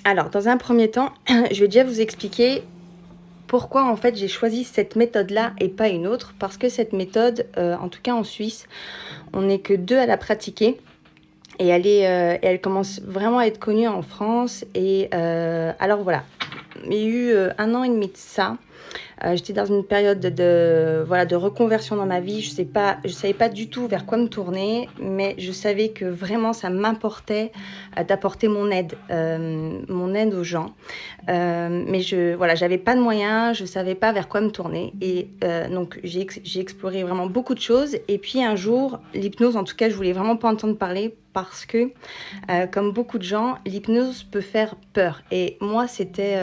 Alors, dans un premier temps, je vais déjà vous expliquer pourquoi en fait j'ai choisi cette méthode-là et pas une autre. Parce que cette méthode, en tout cas en Suisse, on n'est que 2 à la pratiquer. Et elle commence vraiment à être connue en France. Et alors voilà, il y a eu 1 an et demi de ça. J'étais dans une période de reconversion dans ma vie. Je savais pas du tout vers quoi me tourner, mais je savais que vraiment ça m'importait d'apporter mon aide aux gens. Mais j'avais pas de moyens, je savais pas vers quoi me tourner. Et donc j'ai exploré vraiment beaucoup de choses. Et puis un jour, l'hypnose, en tout cas, je voulais vraiment pas entendre parler parce que, comme beaucoup de gens, l'hypnose peut faire peur. Et moi, c'était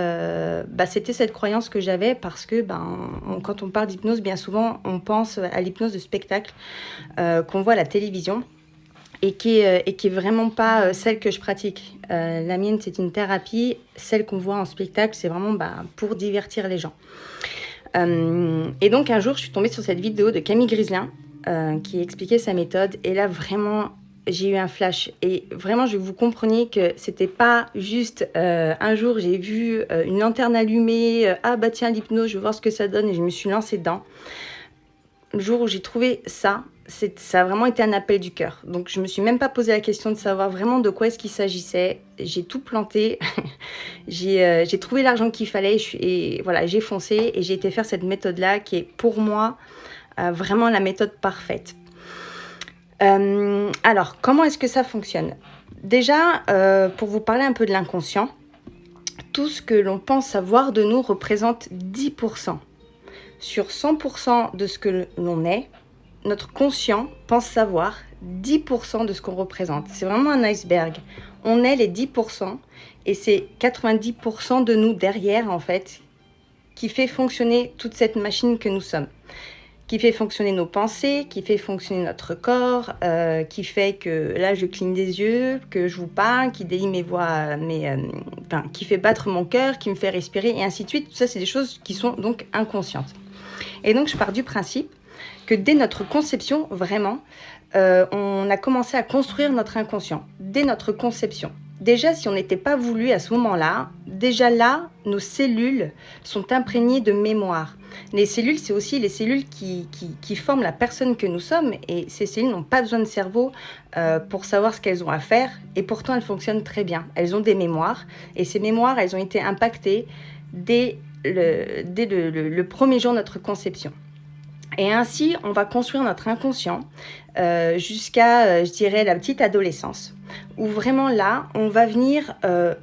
cette croyance que j'avais parce que quand on parle d'hypnose, bien souvent, on pense à l'hypnose de spectacle qu'on voit à la télévision et qui est vraiment pas celle que je pratique. La mienne, c'est une thérapie. Celle qu'on voit en spectacle, c'est vraiment pour divertir les gens. Et donc, un jour, je suis tombée sur cette vidéo de Camille Griselin qui expliquait sa méthode. Et là, vraiment, j'ai eu un flash. Et vraiment, je veux que vous compreniez que c'était pas juste un jour, j'ai vu une lanterne allumée. Ah bah tiens, l'hypnose, je veux voir ce que ça donne. Et je me suis lancée dedans. Le jour où j'ai trouvé ça, ça a vraiment été un appel du cœur. Donc je me suis même pas posé la question de savoir vraiment de quoi est-ce qu'il s'agissait. J'ai tout planté, j'ai trouvé l'argent qu'il fallait et voilà, j'ai foncé et j'ai été faire cette méthode-là qui est pour moi vraiment la méthode parfaite. Alors, comment est-ce que ça fonctionne ? Déjà, pour vous parler un peu de l'inconscient, tout ce que l'on pense savoir de nous représente 10%. Sur 100% de ce que l'on est, notre conscient pense savoir 10% de ce qu'on représente. C'est vraiment un iceberg. On est les 10% et c'est 90% de nous derrière, en fait, qui fait fonctionner toute cette machine que nous sommes. Qui fait fonctionner nos pensées, qui fait fonctionner notre corps, qui fait que là je cligne des yeux, que je vous parle, qui délie mes voix, qui fait battre mon cœur, qui me fait respirer et ainsi de suite. Tout ça, c'est des choses qui sont donc inconscientes. Et donc, je pars du principe que dès notre conception, vraiment, on a commencé à construire notre inconscient. Dès notre conception. Déjà, si on n'était pas voulu à ce moment-là, déjà là, nos cellules sont imprégnées de mémoire. Les cellules, c'est aussi les cellules qui forment la personne que nous sommes. Et ces cellules n'ont pas besoin de cerveau pour savoir ce qu'elles ont à faire. Et pourtant, elles fonctionnent très bien. Elles ont des mémoires. Et ces mémoires, elles ont été impactées dès le premier jour de notre conception. Et ainsi, on va construire notre inconscient jusqu'à, je dirais, la petite adolescence, où vraiment là, on va venir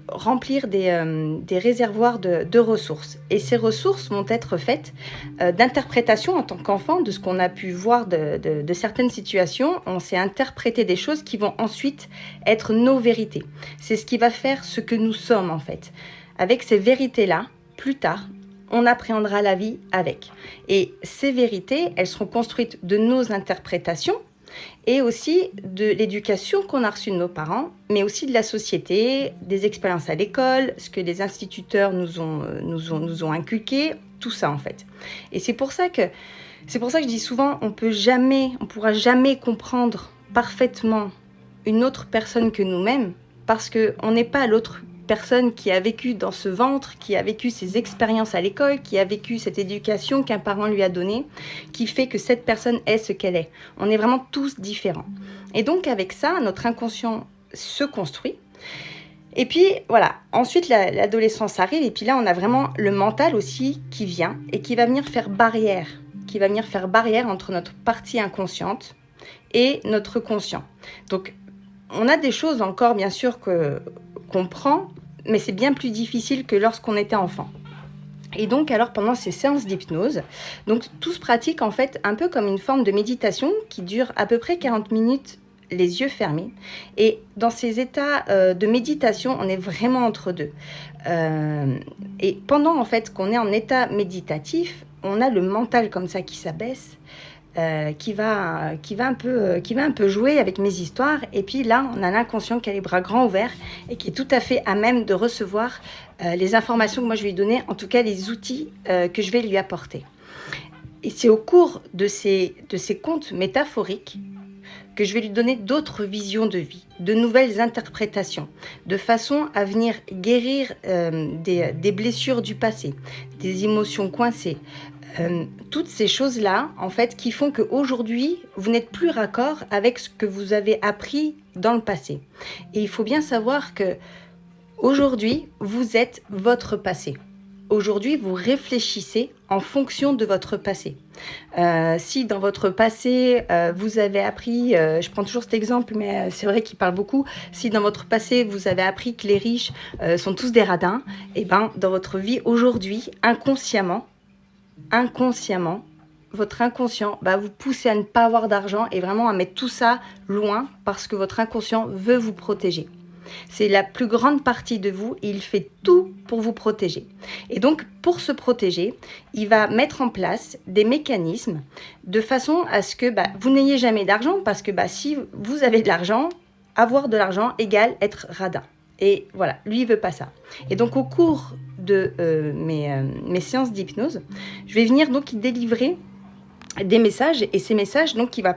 remplir des réservoirs de ressources. Et ces ressources vont être faites d'interprétation en tant qu'enfant, de ce qu'on a pu voir de certaines situations. On s'est interprété des choses qui vont ensuite être nos vérités. C'est ce qui va faire ce que nous sommes, en fait. Avec ces vérités-là, plus tard, on appréhendra la vie avec. Et ces vérités, elles seront construites de nos interprétations et aussi de l'éducation qu'on a reçue de nos parents, mais aussi de la société, des expériences à l'école, ce que les instituteurs nous ont inculqué, tout ça en fait. Et c'est pour ça que je dis souvent, on pourra jamais comprendre parfaitement une autre personne que nous-mêmes, parce qu'on n'est pas l'autre personne qui a vécu dans ce ventre, qui a vécu ses expériences à l'école, qui a vécu cette éducation qu'un parent lui a donnée, qui fait que cette personne est ce qu'elle est. On est vraiment tous différents. Et donc avec ça, notre inconscient se construit. Et puis voilà, ensuite l'adolescence arrive et puis là on a vraiment le mental aussi qui vient et qui va venir faire barrière, entre notre partie inconsciente et notre conscient. Donc on a des choses encore bien sûr qu'on prend, mais c'est bien plus difficile que lorsqu'on était enfant. Et donc, alors, pendant ces séances d'hypnose, donc tout se pratique en fait un peu comme une forme de méditation qui dure à peu près 40 minutes, les yeux fermés. Et dans ces états de méditation, on est vraiment entre deux. Et pendant en fait qu'on est en état méditatif, on a le mental comme ça qui s'abaisse. Qui va un peu jouer avec mes histoires. Et puis là, on a l'inconscient qui a les bras grands ouverts et qui est tout à fait à même de recevoir les informations que moi je vais lui donner, en tout cas les outils que je vais lui apporter. Et c'est au cours de ces contes métaphoriques que je vais lui donner d'autres visions de vie, de nouvelles interprétations, de façon à venir guérir des blessures du passé, des émotions coincées. Toutes ces choses-là, en fait, qui font qu'aujourd'hui, vous n'êtes plus raccord avec ce que vous avez appris dans le passé. Et il faut bien savoir que aujourd'hui, vous êtes votre passé. Aujourd'hui, vous réfléchissez en fonction de votre passé. Si dans votre passé, vous avez appris, je prends toujours cet exemple, mais c'est vrai qu'il parle beaucoup, si dans votre passé, vous avez appris que les riches sont tous des radins, et ben dans votre vie aujourd'hui, inconsciemment, votre inconscient va vous pousser à ne pas avoir d'argent et vraiment à mettre tout ça loin parce que votre inconscient veut vous protéger. C'est la plus grande partie de vous et il fait tout pour vous protéger. Et donc, pour se protéger, il va mettre en place des mécanismes de façon à ce que vous n'ayez jamais d'argent parce que si vous avez de l'argent, avoir de l'argent égale être radin. Et voilà, lui, il veut pas ça. Et donc, au cours de mes séances d'hypnose, je vais venir donc délivrer des messages. Et ces messages, donc, il va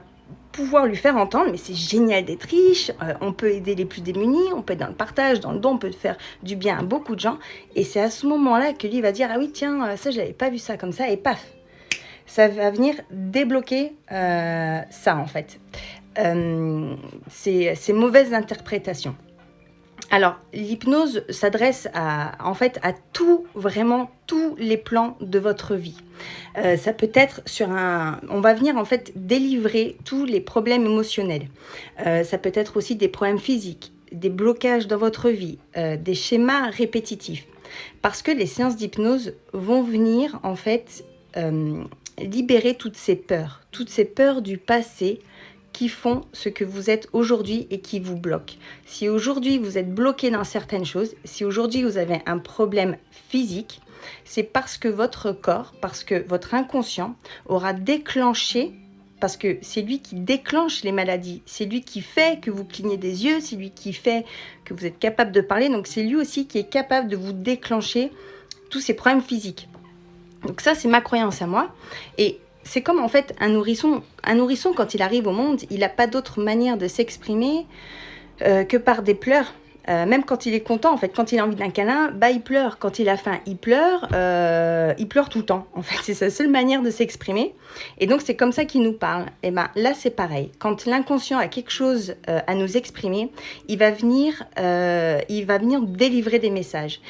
pouvoir lui faire entendre, mais c'est génial d'être riche, on peut aider les plus démunis, on peut être dans le partage, dans le don, on peut faire du bien à beaucoup de gens. Et c'est à ce moment-là que lui va dire, ah oui, tiens, ça, j'avais pas vu ça comme ça, et paf, ça va venir débloquer ça, en fait. Ces mauvaises interprétations. Alors, l'hypnose s'adresse à vraiment tous les plans de votre vie. Ça peut être on va venir en fait délivrer tous les problèmes émotionnels. Ça peut être aussi des problèmes physiques, des blocages dans votre vie, des schémas répétitifs. Parce que les séances d'hypnose vont venir en fait libérer toutes ces peurs du passé qui font ce que vous êtes aujourd'hui et qui vous bloquent. Si aujourd'hui vous êtes bloqué dans certaines choses, si aujourd'hui vous avez un problème physique, c'est parce que votre corps, parce que votre inconscient aura déclenché, parce que c'est lui qui déclenche les maladies, c'est lui qui fait que vous clignez des yeux, c'est lui qui fait que vous êtes capable de parler, donc c'est lui aussi qui est capable de vous déclencher tous ces problèmes physiques. Donc ça, c'est ma croyance à moi. Et c'est comme en fait un nourrisson. Un nourrisson, quand il arrive au monde, il n'a pas d'autre manière de s'exprimer que par des pleurs. Même quand il est content, en fait, quand il a envie d'un câlin, il pleure. Quand il a faim, il pleure tout le temps. En fait, c'est sa seule manière de s'exprimer. Et donc, c'est comme ça qu'il nous parle. Et là, c'est pareil. Quand l'inconscient a quelque chose à nous exprimer, il va venir délivrer des messages.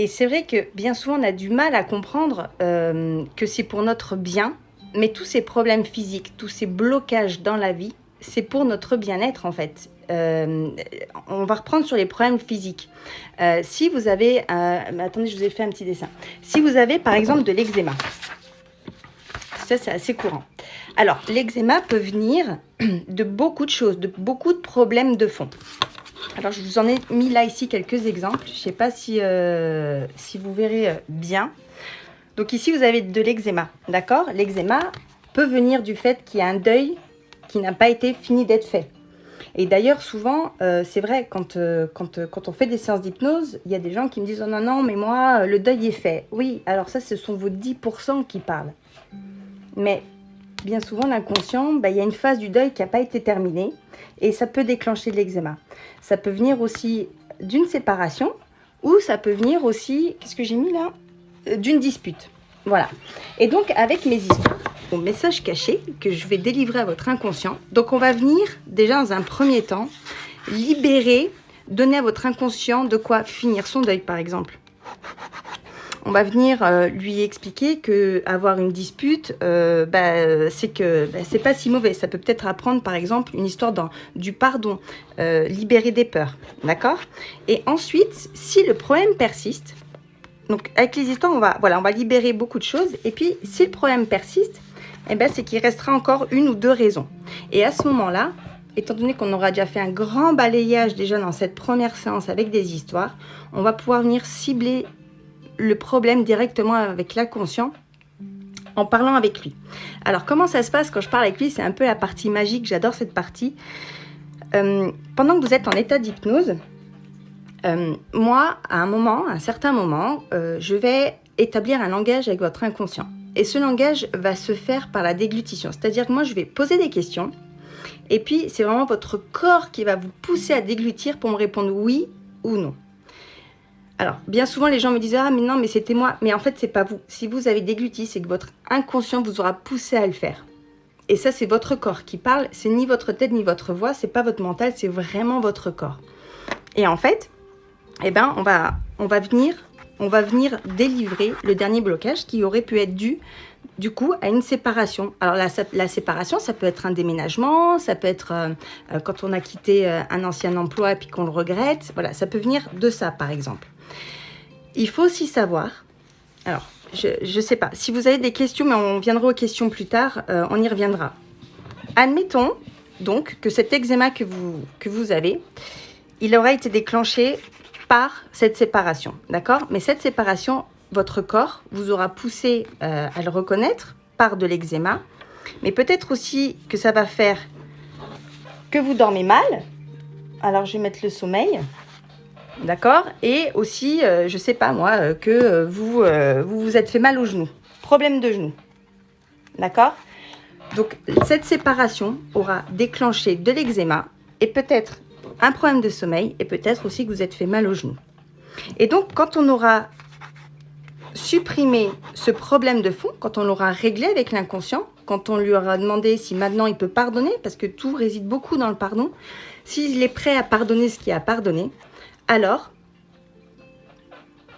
Et c'est vrai que bien souvent, on a du mal à comprendre que c'est pour notre bien, mais tous ces problèmes physiques, tous ces blocages dans la vie, c'est pour notre bien-être en fait. On va reprendre sur les problèmes physiques. Si vous avez... attendez, je vous ai fait un petit dessin. Si vous avez par exemple de l'eczéma, ça c'est assez courant. Alors, l'eczéma peut venir de beaucoup de choses, de beaucoup de problèmes de fond. Alors, je vous en ai mis là, ici, quelques exemples. Je ne sais pas si vous verrez bien. Donc ici, vous avez de l'eczéma, d'accord ? L'eczéma peut venir du fait qu'il y a un deuil qui n'a pas été fini d'être fait. Et d'ailleurs, souvent, c'est vrai, quand on fait des séances d'hypnose, il y a des gens qui me disent « Oh non, mais moi, le deuil est fait. » Oui, alors ça, ce sont vos 10% qui parlent. Mais bien souvent, l'inconscient, il y a une phase du deuil qui n'a pas été terminée et ça peut déclencher de l'eczéma. Ça peut venir aussi d'une séparation ou ça peut venir aussi, qu'est-ce que j'ai mis là ? D'une dispute. Voilà. Et donc, avec mes histoires, mon message caché que je vais délivrer à votre inconscient. Donc, on va venir, déjà dans un premier temps, libérer, donner à votre inconscient de quoi finir son deuil, par exemple. On va venir lui expliquer que avoir une dispute, c'est que c'est pas si mauvais. Ça peut peut-être apprendre, par exemple, une histoire du pardon, libérer des peurs, d'accord ? Et ensuite, si le problème persiste, donc avec les histoires, on va libérer beaucoup de choses. Et puis, si le problème persiste, c'est qu'il restera encore une ou deux raisons. Et à ce moment-là, étant donné qu'on aura déjà fait un grand balayage déjà dans cette première séance avec des histoires, on va pouvoir venir cibler le problème directement avec l'inconscient en parlant avec lui. Alors, comment ça se passe quand je parle avec lui ? C'est un peu la partie magique, j'adore cette partie. Pendant que vous êtes en état d'hypnose, moi, à un certain moment, je vais établir un langage avec votre inconscient. Et ce langage va se faire par la déglutition. C'est-à-dire que moi, je vais poser des questions Et puis, c'est vraiment votre corps qui va vous pousser à déglutir pour me répondre oui ou non. Alors, bien souvent, les gens me disent « Ah, mais non, mais c'était moi ». Mais en fait, c'est pas vous. Si vous avez dégluti, c'est que votre inconscient vous aura poussé à le faire. Et ça, c'est votre corps qui parle. C'est ni votre tête, ni votre voix. C'est pas votre mental, c'est vraiment votre corps. Et en fait, eh ben, on va venir délivrer le dernier blocage qui aurait pu être dû, du coup, à une séparation. Alors, la séparation, ça peut être un déménagement, ça peut être quand on a quitté un ancien emploi et puis qu'on le regrette. Voilà, ça peut venir de ça, par exemple. Il faut aussi savoir, alors, je ne sais pas, si vous avez des questions, mais on viendra aux questions plus tard, on y reviendra. Admettons donc que cet eczéma que vous avez, il aura été déclenché par cette séparation, d'accord? Mais cette séparation, votre corps vous aura poussé à le reconnaître par de l'eczéma, mais peut-être aussi que ça va faire que vous dormez mal. Alors, je vais mettre le sommeil. D'accord? Et aussi, je sais pas moi, que vous vous êtes fait mal au genou. Problème de genou. D'accord? Donc, cette séparation aura déclenché de l'eczéma et peut-être un problème de sommeil et peut-être aussi que vous êtes fait mal au genou. Et donc, quand on aura supprimé ce problème de fond, quand on l'aura réglé avec l'inconscient, quand on lui aura demandé si maintenant il peut pardonner, parce que tout réside beaucoup dans le pardon, s'il est prêt à pardonner ce qu'il a pardonné, alors,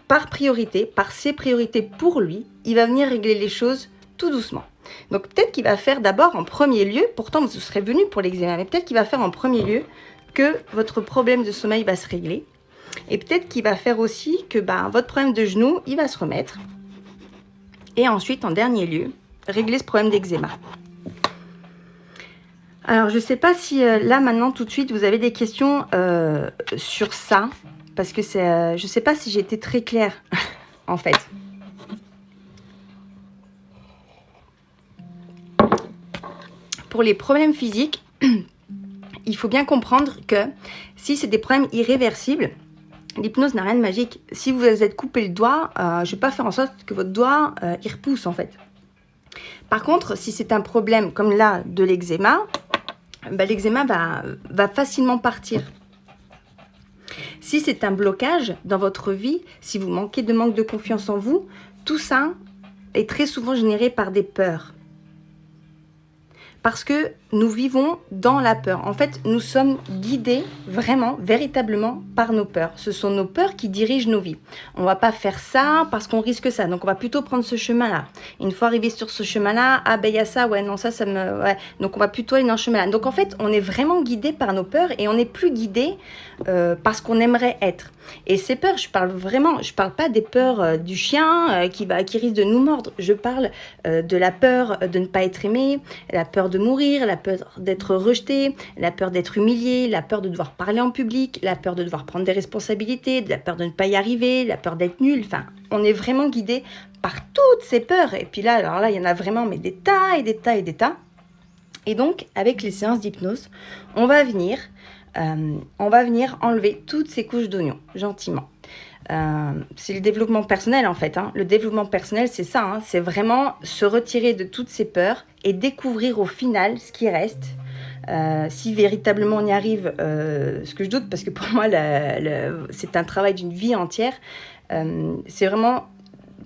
par priorité, par ses priorités pour lui, il va venir régler les choses tout doucement. Donc peut-être qu'il va faire d'abord en premier lieu, pourtant vous serez venu pour l'eczéma, mais peut-être qu'il va faire en premier lieu que votre problème de sommeil va se régler. Et peut-être qu'il va faire aussi que votre problème de genou, il va se remettre. Et ensuite, en dernier lieu, régler ce problème d'eczéma. Alors, je ne sais pas si là, maintenant, tout de suite, vous avez des questions sur ça. Parce que je ne sais pas si j'ai été très claire, en fait. Pour les problèmes physiques, il faut bien comprendre que si c'est des problèmes irréversibles, l'hypnose n'a rien de magique. Si vous êtes coupé le doigt, je ne vais pas faire en sorte que votre doigt, il repousse, en fait. Par contre, si c'est un problème comme là de l'eczéma, l'eczéma va facilement partir. Si c'est un blocage dans votre vie, si vous manque de confiance en vous, tout ça est très souvent généré par des peurs. Parce que nous vivons dans la peur. En fait, nous sommes guidés vraiment, véritablement par nos peurs. Ce sont nos peurs qui dirigent nos vies. On ne va pas faire ça parce qu'on risque ça. Donc, on va plutôt prendre ce chemin-là. Une fois arrivé sur ce chemin-là, ah ben il y a ça, ouais, non, ça me... Ouais. Donc, on va plutôt aller dans ce chemin-là. Donc, en fait, on est vraiment guidé par nos peurs et on n'est plus guidé parce qu'on aimerait être. Et ces peurs, je parle pas des peurs du chien qui risque de nous mordre. Je parle de la peur de ne pas être aimé, la peur de mourir, la peur d'être rejeté, la peur d'être humilié, la peur de devoir parler en public, la peur de devoir prendre des responsabilités, la peur de ne pas y arriver, la peur d'être nul. Enfin, on est vraiment guidé par toutes ces peurs. Et puis là, alors là, il y en a vraiment mais des tas et des tas et des tas. Et donc, avec les séances d'hypnose, on va venir enlever toutes ces couches d'oignons, gentiment. C'est le développement personnel en fait. Le développement personnel, c'est ça. C'est vraiment se retirer de toutes ces peurs et découvrir au final ce qui reste. Si véritablement on y arrive, ce que je doute, parce que pour moi, c'est un travail d'une vie entière. C'est vraiment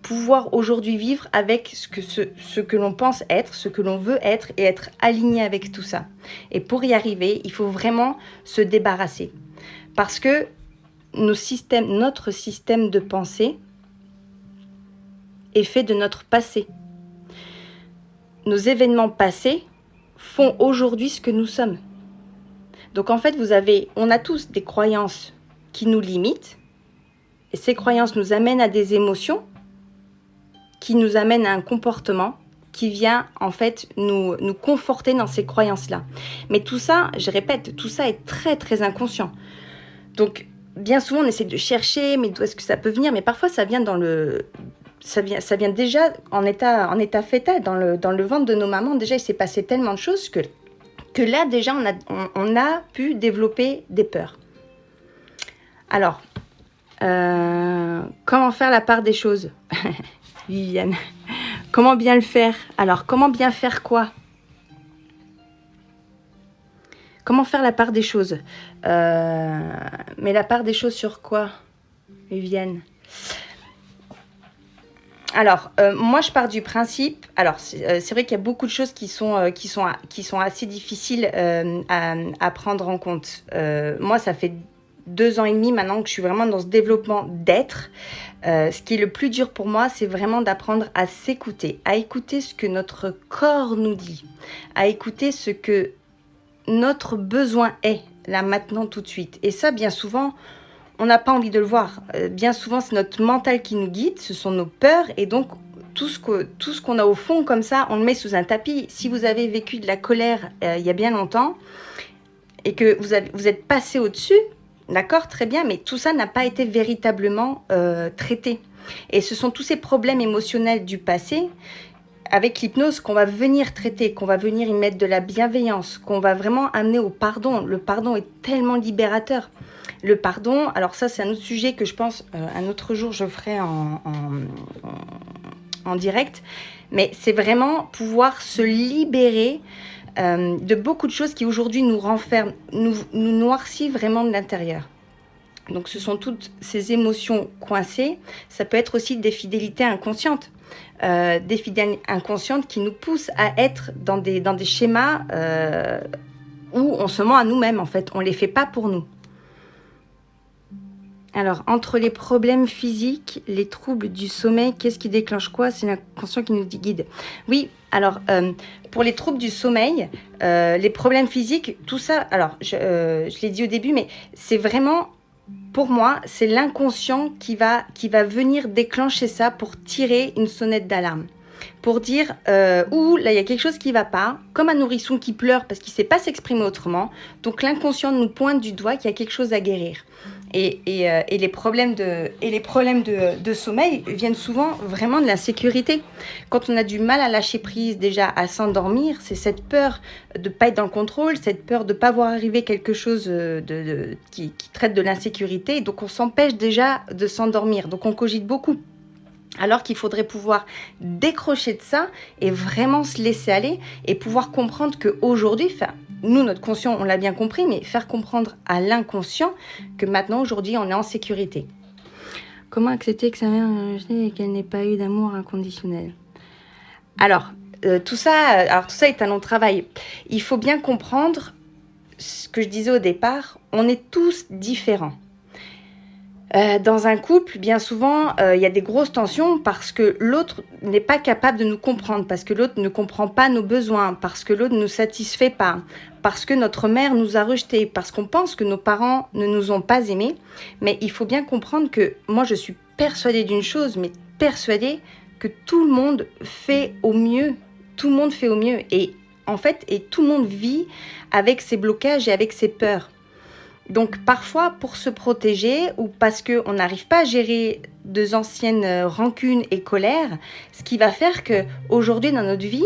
pouvoir aujourd'hui vivre avec ce que l'on pense être, ce que l'on veut être et être aligné avec tout ça. Et pour y arriver, il faut vraiment se débarrasser. Parce que notre système de pensée est fait de notre passé. Nos événements passés font aujourd'hui ce que nous sommes. Donc en fait, on a tous des croyances qui nous limitent. Et ces croyances nous amènent à des émotions qui nous amènent à un comportement qui vient en fait nous conforter dans ces croyances-là. Mais tout ça, je répète, tout ça est très très inconscient. Donc bien souvent on essaie de chercher, mais d'où est-ce que ça peut venir? Mais parfois ça vient ça vient déjà en état fœtal, dans le ventre de nos mamans. Déjà il s'est passé tellement de choses que là déjà on a pu développer des peurs. Alors, comment faire la part des choses? Viviane, comment bien le faire? Alors, comment bien faire quoi? Comment faire la part des choses? Mais la part des choses sur quoi, Viviane? Alors, moi, je pars du principe. Alors, c'est vrai qu'il y a beaucoup de choses qui sont assez difficiles à prendre en compte. Moi, ça fait 2 ans et demi maintenant que je suis vraiment dans ce développement d'être. Ce qui est le plus dur pour moi, c'est vraiment d'apprendre à s'écouter, à écouter ce que notre corps nous dit, à écouter ce que notre besoin est, là, maintenant, tout de suite. Et ça, bien souvent, on n'a pas envie de le voir. Bien souvent, c'est notre mental qui nous guide, ce sont nos peurs, et donc tout ce qu'on a au fond comme ça, on le met sous un tapis. Si vous avez vécu de la colère il y a bien longtemps, et que vous êtes passé au-dessus, d'accord, très bien, mais tout ça n'a pas été véritablement traité. Et ce sont tous ces problèmes émotionnels du passé, avec l'hypnose, qu'on va venir traiter, qu'on va venir y mettre de la bienveillance, qu'on va vraiment amener au pardon. Le pardon est tellement libérateur. Le pardon, alors ça c'est un autre sujet que je pense un autre jour je ferai en direct, mais c'est vraiment pouvoir se libérer de beaucoup de choses qui aujourd'hui nous renferment, nous noircit vraiment de l'intérieur. Donc ce sont toutes ces émotions coincées. Ça peut être aussi des fidélités inconscientes. Des fidélités inconscientes qui nous poussent à être dans des schémas où on se ment à nous-mêmes en fait. On ne les fait pas pour nous. Alors, entre les problèmes physiques, les troubles du sommeil, qu'est-ce qui déclenche quoi? C'est l'inconscient qui nous guide. Oui, alors, pour les troubles du sommeil, les problèmes physiques, tout ça, alors, je l'ai dit au début, mais c'est vraiment, pour moi, c'est l'inconscient qui va venir déclencher ça pour tirer une sonnette d'alarme. Pour dire, ouh, là, il y a quelque chose qui ne va pas, comme un nourrisson qui pleure parce qu'il ne sait pas s'exprimer autrement. Donc, l'inconscient nous pointe du doigt qu'il y a quelque chose à guérir. Et les problèmes de sommeil viennent souvent vraiment de l'insécurité. Quand on a du mal à lâcher prise, déjà à s'endormir, c'est cette peur de ne pas être dans le contrôle, cette peur de ne pas voir arriver quelque chose qui traite de l'insécurité. Donc, on s'empêche déjà de s'endormir. Donc, on cogite beaucoup. Alors qu'il faudrait pouvoir décrocher de ça et vraiment se laisser aller et pouvoir comprendre qu'aujourd'hui, nous, notre conscient, on l'a bien compris, mais faire comprendre à l'inconscient que maintenant, aujourd'hui, on est en sécurité. Comment accepter que sa mère est rejetée et qu'elle n'ait pas eu d'amour inconditionnel? Alors, tout ça est un long travail. Il faut bien comprendre ce que je disais au départ, on est tous différents. Dans un couple, bien souvent, il y a des grosses tensions parce que l'autre n'est pas capable de nous comprendre, parce que l'autre ne comprend pas nos besoins, parce que l'autre ne nous satisfait pas, parce que notre mère nous a rejetés, parce qu'on pense que nos parents ne nous ont pas aimés. Mais il faut bien comprendre que moi, je suis persuadée d'une chose, mais persuadée que tout le monde fait au mieux. Tout le monde fait au mieux. Et en fait, tout le monde vit avec ses blocages et avec ses peurs. Donc parfois pour se protéger ou parce qu'on n'arrive pas à gérer de anciennes rancunes et colères, ce qui va faire qu'aujourd'hui dans notre vie,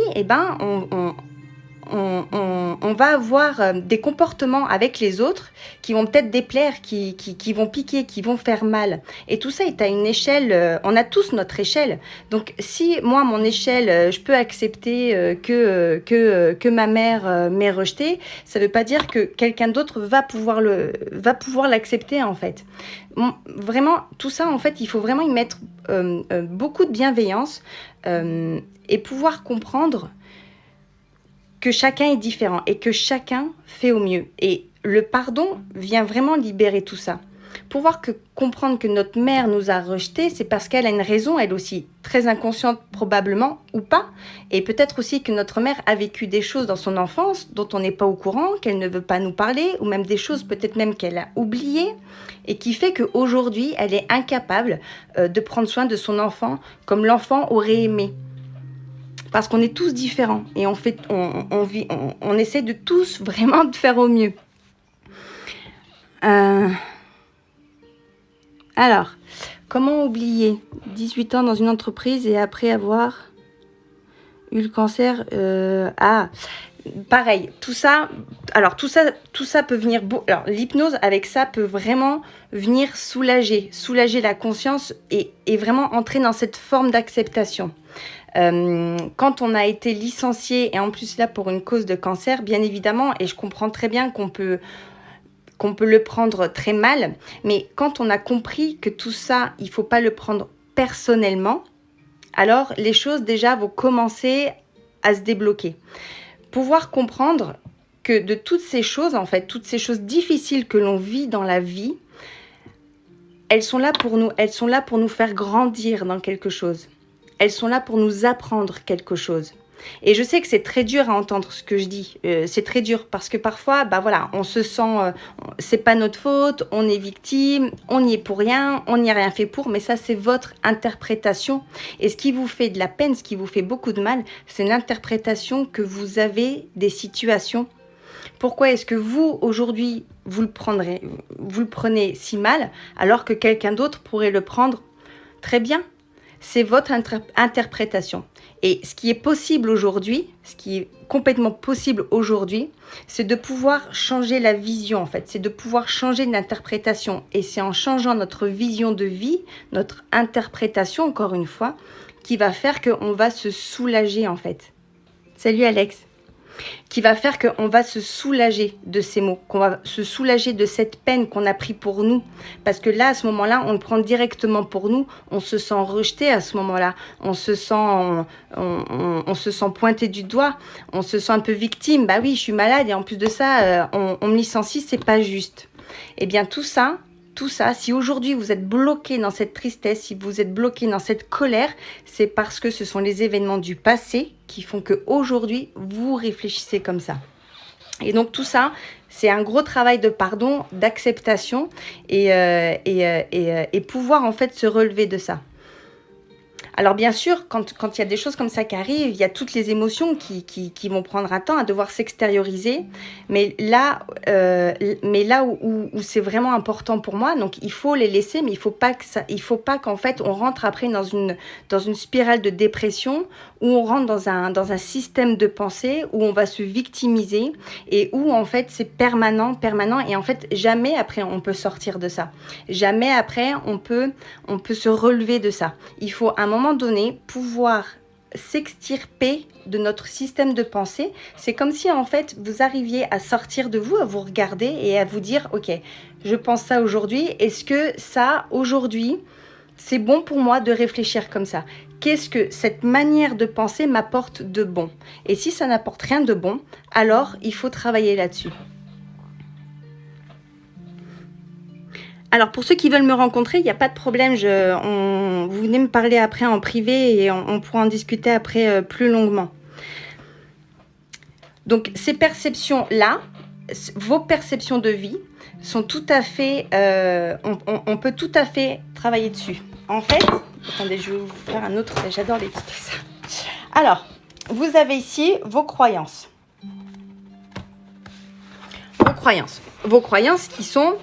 on va avoir des comportements avec les autres qui vont peut-être déplaire, qui vont piquer, qui vont faire mal. Et tout ça est à une échelle, on a tous notre échelle. Donc si moi, mon échelle, je peux accepter que ma mère m'ait rejetée, ça ne veut pas dire que quelqu'un d'autre va pouvoir l'accepter en fait. Vraiment, tout ça en fait, il faut vraiment y mettre beaucoup de bienveillance et pouvoir comprendre que chacun est différent et que chacun fait au mieux. Et le pardon vient vraiment libérer tout ça. Pouvoir comprendre que notre mère nous a rejetés, c'est parce qu'elle a une raison, elle aussi, très inconsciente probablement, ou pas. Et peut-être aussi que notre mère a vécu des choses dans son enfance dont on n'est pas au courant, qu'elle ne veut pas nous parler, ou même des choses peut-être même qu'elle a oubliées, et qui fait qu'aujourd'hui, elle est incapable de prendre soin de son enfant comme l'enfant aurait aimé. Parce qu'on est tous différents et on essaie de tous vraiment de faire au mieux. Alors, comment oublier 18 ans dans une entreprise et après avoir eu le cancer pareil, tout ça peut venir. Alors, l'hypnose avec ça peut vraiment venir soulager la conscience et vraiment entrer dans cette forme d'acceptation. Quand on a été licencié, et en plus là pour une cause de cancer, bien évidemment, et je comprends très bien qu'on peut le prendre très mal, mais quand on a compris que tout ça, il ne faut pas le prendre personnellement, alors les choses déjà vont commencer à se débloquer. Pouvoir comprendre que de toutes ces choses, en fait, toutes ces choses difficiles que l'on vit dans la vie, elles sont là pour nous faire grandir dans quelque chose. Elles sont là pour nous apprendre quelque chose. Et je sais que c'est très dur à entendre ce que je dis. C'est très dur parce que parfois, on se sent, c'est pas notre faute, on est victime, on n'y est pour rien, on n'y a rien fait pour. Mais ça, c'est votre interprétation. Et ce qui vous fait de la peine, ce qui vous fait beaucoup de mal, c'est l'interprétation que vous avez des situations. Pourquoi est-ce que vous, aujourd'hui, vous le prenez si mal, alors que quelqu'un d'autre pourrait le prendre très bien? C'est votre interprétation. Et ce qui est possible aujourd'hui, ce qui est complètement possible aujourd'hui, c'est de pouvoir changer la vision en fait, c'est de pouvoir changer l'interprétation. Et c'est en changeant notre vision de vie, notre interprétation encore une fois, qui va faire qu'on va se soulager en fait. Salut Alex. Qui va faire qu'on va se soulager de ces mots, qu'on va se soulager de cette peine qu'on a pris pour nous. Parce que là, à ce moment-là, on le prend directement pour nous, on se sent rejeté à ce moment-là, on se sent pointé du doigt, on se sent un peu victime. Bah oui, je suis malade et en plus de ça, on me licencie, c'est pas juste. Eh bien, tout ça, si aujourd'hui vous êtes bloqué dans cette tristesse, si vous êtes bloqué dans cette colère, c'est parce que ce sont les événements du passé qui font qu'aujourd'hui, vous réfléchissez comme ça. Et donc tout ça, c'est un gros travail de pardon, d'acceptation et pouvoir en fait se relever de ça. Alors bien sûr, quand il y a des choses comme ça qui arrivent, il y a toutes les émotions qui vont prendre un temps à devoir s'extérioriser. Mais là où c'est vraiment important pour moi, donc il faut les laisser, mais il faut pas qu'en fait on rentre après dans une spirale de dépression, où on rentre dans un système de pensée où on va se victimiser et où en fait c'est permanent et en fait jamais après on peut sortir de ça. Jamais après on peut se relever de ça. Il faut à un moment donné pouvoir s'extirper de notre système de pensée. C'est comme si en fait vous arriviez à sortir de vous, à vous regarder et à vous dire ok, je pense ça aujourd'hui, est-ce que ça aujourd'hui c'est bon pour moi de réfléchir comme ça? Qu'est-ce que cette manière de penser m'apporte de bon? Et si ça n'apporte rien de bon, alors il faut travailler là-dessus. Alors, pour ceux qui veulent me rencontrer, il n'y a pas de problème. Vous venez me parler après en privé et on pourra en discuter après plus longuement. Donc, ces perceptions-là, vos perceptions de vie, sont tout à fait... on peut tout à fait travailler dessus. En fait, attendez, je vais vous faire un autre... J'adore les petits dessins. Alors, vous avez ici vos croyances. Vos croyances qui sont...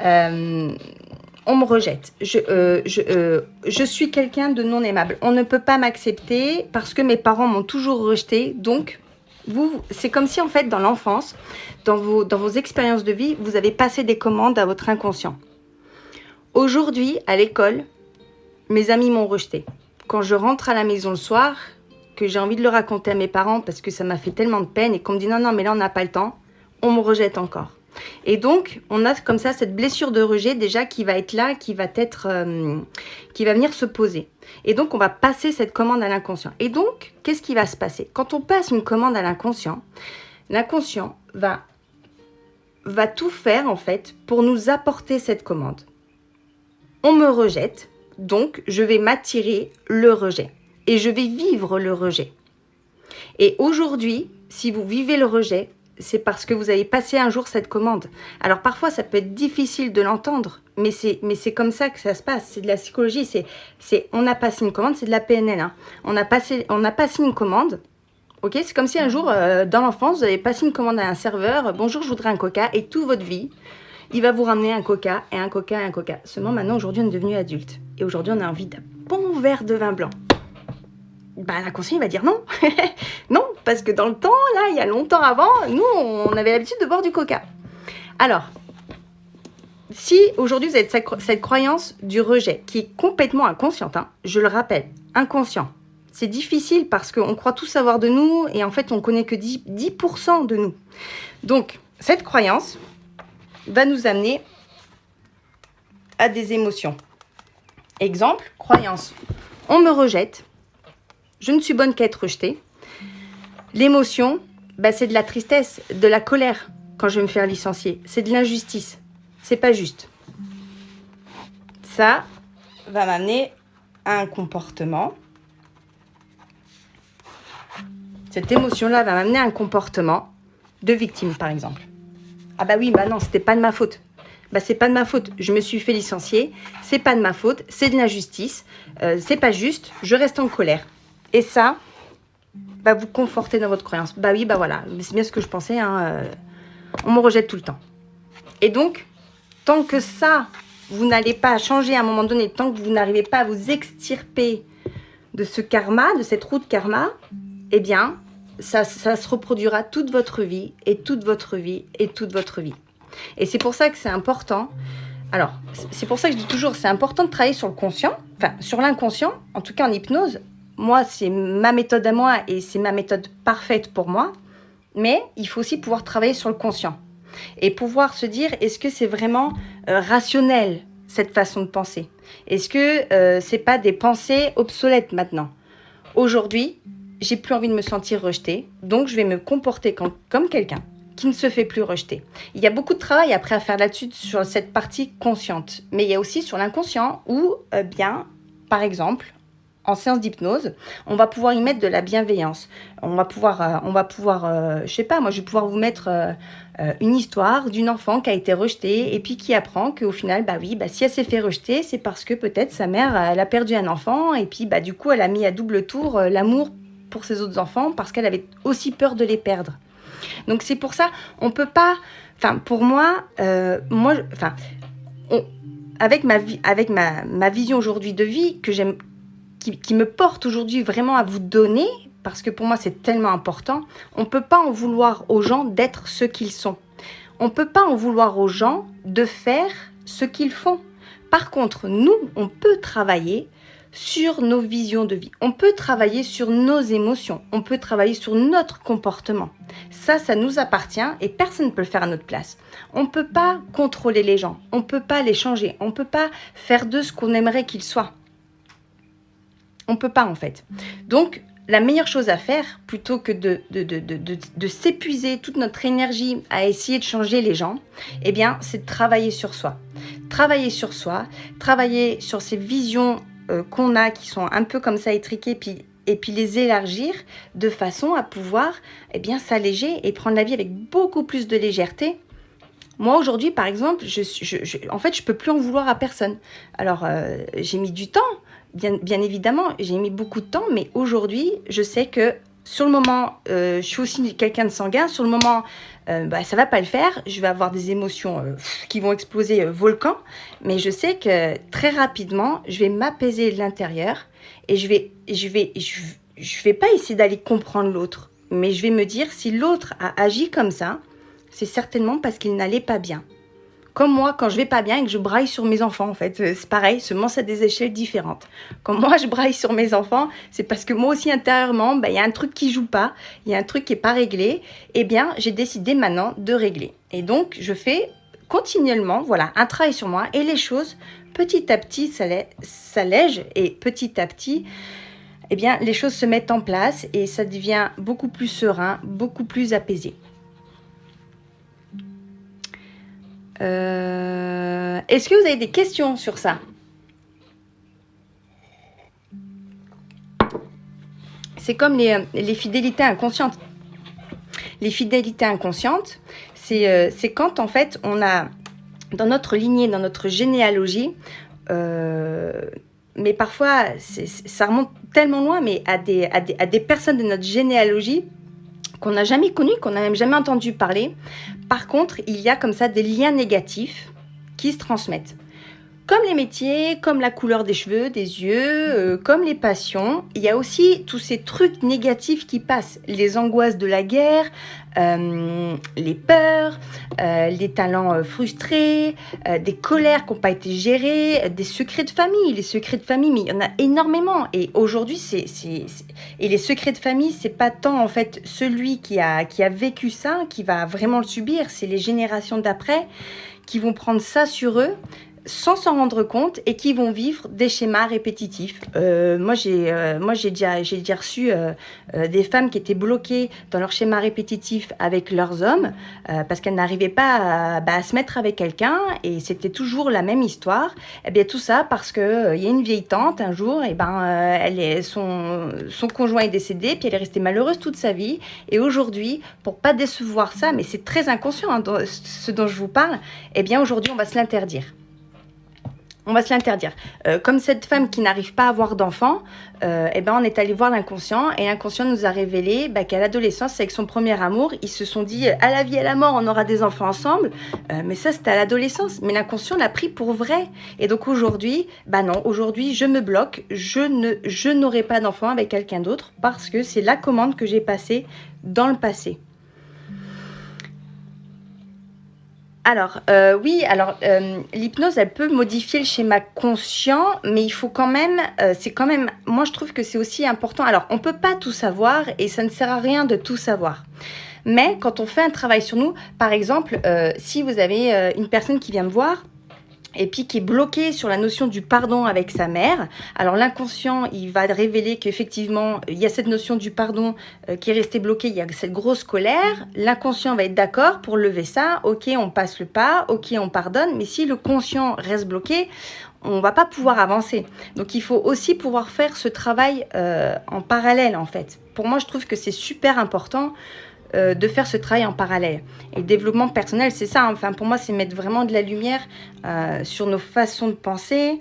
on me rejette, je suis quelqu'un de non aimable, on ne peut pas m'accepter parce que mes parents m'ont toujours rejeté. Donc c'est comme si en fait dans l'enfance, dans vos expériences de vie, vous avez passé des commandes à votre inconscient. Aujourd'hui à l'école, mes amis m'ont rejeté. Quand je rentre à la maison le soir, que j'ai envie de le raconter à mes parents parce que ça m'a fait tellement de peine et qu'on me dit non mais là on n'a pas le temps, on me rejette encore. Et donc, on a comme ça cette blessure de rejet déjà qui va être là, qui va venir se poser. Et donc, on va passer cette commande à l'inconscient. Et donc, qu'est-ce qui va se passer? Quand on passe une commande à l'inconscient va tout faire en fait pour nous apporter cette commande. On me rejette, donc je vais m'attirer le rejet. Et je vais vivre le rejet. Et aujourd'hui, si vous vivez le rejet, c'est parce que vous avez passé un jour cette commande. Alors parfois, ça peut être difficile de l'entendre, mais c'est comme ça que ça se passe. C'est de la psychologie. On a passé une commande, c'est de la PNL. Hein. On a passé une commande. Ok, c'est comme si un jour, dans l'enfance, vous avez passé une commande à un serveur. Bonjour, je voudrais un coca. Et toute votre vie, il va vous ramener un coca et un coca et un coca. Seulement maintenant, aujourd'hui, on est devenu adulte. Et aujourd'hui, on a envie d'un bon verre de vin blanc. L'inconscient il va dire non. Non, parce que dans le temps, là, il y a longtemps avant, nous, on avait l'habitude de boire du coca. Alors, si aujourd'hui vous avez cette croyance du rejet, qui est complètement inconsciente, hein, je le rappelle, inconscient. C'est difficile parce qu'on croit tout savoir de nous et en fait, on connaît que 10% de nous. Donc, cette croyance va nous amener à des émotions. Exemple, croyance. On me rejette. Je ne suis bonne qu'à être rejetée. L'émotion, c'est de la tristesse, de la colère quand je vais me faire licencier. C'est de l'injustice. C'est pas juste. Ça va m'amener à un comportement. Cette émotion-là va m'amener à un comportement de victime, par exemple. Ah oui, non, c'était pas de ma faute. C'est pas de ma faute. Je me suis fait licencier. C'est pas de ma faute. C'est de l'injustice. C'est pas juste. Je reste en colère. Et ça va vous conforter dans votre croyance. Oui, voilà. C'est bien ce que je pensais. On me rejette tout le temps. Et donc, tant que ça, vous n'allez pas changer à un moment donné, tant que vous n'arrivez pas à vous extirper de ce karma, de cette roue de karma, eh bien, ça se reproduira toute votre vie et toute votre vie et toute votre vie. Et c'est pour ça que c'est important. Alors, c'est pour ça que je dis toujours, c'est important de travailler sur le conscient, enfin, sur l'inconscient, en tout cas en hypnose. Moi, c'est ma méthode à moi et c'est ma méthode parfaite pour moi. Mais il faut aussi pouvoir travailler sur le conscient et pouvoir se dire, est-ce que c'est vraiment rationnel, cette façon de penser? Est-ce que c'est pas des pensées obsolètes maintenant? Aujourd'hui, j'ai plus envie de me sentir rejetée, donc je vais me comporter comme quelqu'un qui ne se fait plus rejeter. Il y a beaucoup de travail après à faire là-dessus sur cette partie consciente, mais il y a aussi sur l'inconscient où, par exemple, en séance d'hypnose, on va pouvoir y mettre de la bienveillance. On va pouvoir, je sais pas, moi je vais pouvoir vous mettre une histoire d'une enfant qui a été rejetée et puis qui apprend qu'au final, si elle s'est fait rejeter, c'est parce que peut-être sa mère, elle a perdu un enfant et puis du coup, elle a mis à double tour l'amour pour ses autres enfants parce qu'elle avait aussi peur de les perdre. Donc c'est pour ça, on peut pas, pour moi, avec ma vision aujourd'hui de vie que j'aime, qui me porte aujourd'hui vraiment à vous donner, parce que pour moi c'est tellement important, on ne peut pas en vouloir aux gens d'être ce qu'ils sont. On ne peut pas en vouloir aux gens de faire ce qu'ils font. Par contre, nous, on peut travailler sur nos visions de vie. On peut travailler sur nos émotions. On peut travailler sur notre comportement. Ça nous appartient et personne ne peut le faire à notre place. On ne peut pas contrôler les gens. On ne peut pas les changer. On ne peut pas faire d'eux ce qu'on aimerait qu'ils soient. On ne peut pas en fait. Donc, la meilleure chose à faire, plutôt que de s'épuiser toute notre énergie à essayer de changer les gens, c'est de travailler sur soi. Travailler sur soi, travailler sur ces visions qu'on a, qui sont un peu comme ça étriquées, et puis les élargir de façon à pouvoir s'alléger et prendre la vie avec beaucoup plus de légèreté. Moi, aujourd'hui, par exemple, je peux plus en vouloir à personne. Alors, j'ai mis du temps. Bien évidemment, j'ai mis beaucoup de temps, mais aujourd'hui, je sais que sur le moment, je suis aussi quelqu'un de sanguin. Sur le moment, ça va pas le faire. Je vais avoir des émotions qui vont exploser volcan. Mais je sais que très rapidement, je vais m'apaiser de l'intérieur et je vais pas essayer d'aller comprendre l'autre. Mais je vais me dire, si l'autre a agi comme ça, c'est certainement parce qu'il n'allait pas bien. Comme moi, quand je vais pas bien et que je braille sur mes enfants, en fait, c'est pareil, seulement c'est à des échelles différentes. Quand moi, je braille sur mes enfants, c'est parce que moi aussi, intérieurement, il y a un truc qui joue pas, il y a un truc qui est pas réglé. J'ai décidé maintenant de régler. Et donc, je fais continuellement, un travail sur moi et les choses, petit à petit, s'allègent et petit à petit, les choses se mettent en place et ça devient beaucoup plus serein, beaucoup plus apaisé. Est-ce que vous avez des questions sur ça? C'est comme les fidélités inconscientes. Les fidélités inconscientes, c'est quand en fait on a dans notre lignée, dans notre généalogie, mais parfois ça remonte tellement loin, mais à des personnes de notre généalogie qu'on n'a jamais connues, qu'on n'a même jamais entendu parler. Par contre, il y a comme ça des liens négatifs qui se transmettent. Comme les métiers, comme la couleur des cheveux, des yeux, comme les passions, il y a aussi tous ces trucs négatifs qui passent. Les angoisses de la guerre, les peurs, les talents frustrés, des colères qui n'ont pas été gérées, des secrets de famille. Les secrets de famille, mais il y en a énormément. Et aujourd'hui, et les secrets de famille, c'est pas tant en fait celui qui a vécu ça qui va vraiment le subir, c'est les générations d'après qui vont prendre ça sur eux sans s'en rendre compte et qui vont vivre des schémas répétitifs. Moi, j'ai déjà reçu des femmes qui étaient bloquées dans leur schéma répétitif avec leurs hommes parce qu'elles n'arrivaient pas à se mettre avec quelqu'un et c'était toujours la même histoire. Et bien tout ça parce que y a une vieille tante un jour, et son conjoint est décédé puis elle est restée malheureuse toute sa vie et aujourd'hui, pour pas décevoir ça, mais c'est très inconscient hein, ce dont je vous parle, et bien aujourd'hui on va se l'interdire. On va se l'interdire. Comme cette femme qui n'arrive pas à avoir d'enfant, on est allé voir l'inconscient et l'inconscient nous a révélé qu'à l'adolescence, avec son premier amour, ils se sont dit à la vie et à la mort, on aura des enfants ensemble. Mais ça, c'était à l'adolescence. Mais l'inconscient l'a pris pour vrai. Et donc aujourd'hui, non, aujourd'hui, je me bloque. Je n'aurai pas d'enfant avec quelqu'un d'autre parce que c'est la commande que j'ai passée dans le passé. Alors, l'hypnose, elle peut modifier le schéma conscient, mais il faut quand même, moi je trouve que c'est aussi important. Alors, on ne peut pas tout savoir et ça ne sert à rien de tout savoir. Mais quand on fait un travail sur nous, par exemple, si vous avez une personne qui vient me voir, et puis qui est bloqué sur la notion du pardon avec sa mère. Alors l'inconscient, il va révéler qu'effectivement, il y a cette notion du pardon qui est restée bloquée, il y a cette grosse colère. L'inconscient va être d'accord pour lever ça, ok, on passe le pas, ok, on pardonne, mais si le conscient reste bloqué, on ne va pas pouvoir avancer. Donc il faut aussi pouvoir faire ce travail en parallèle en fait. Pour moi, je trouve que c'est super important de faire ce travail en parallèle. Et le développement personnel, c'est ça. Enfin, pour moi, c'est mettre vraiment de la lumière sur nos façons de penser,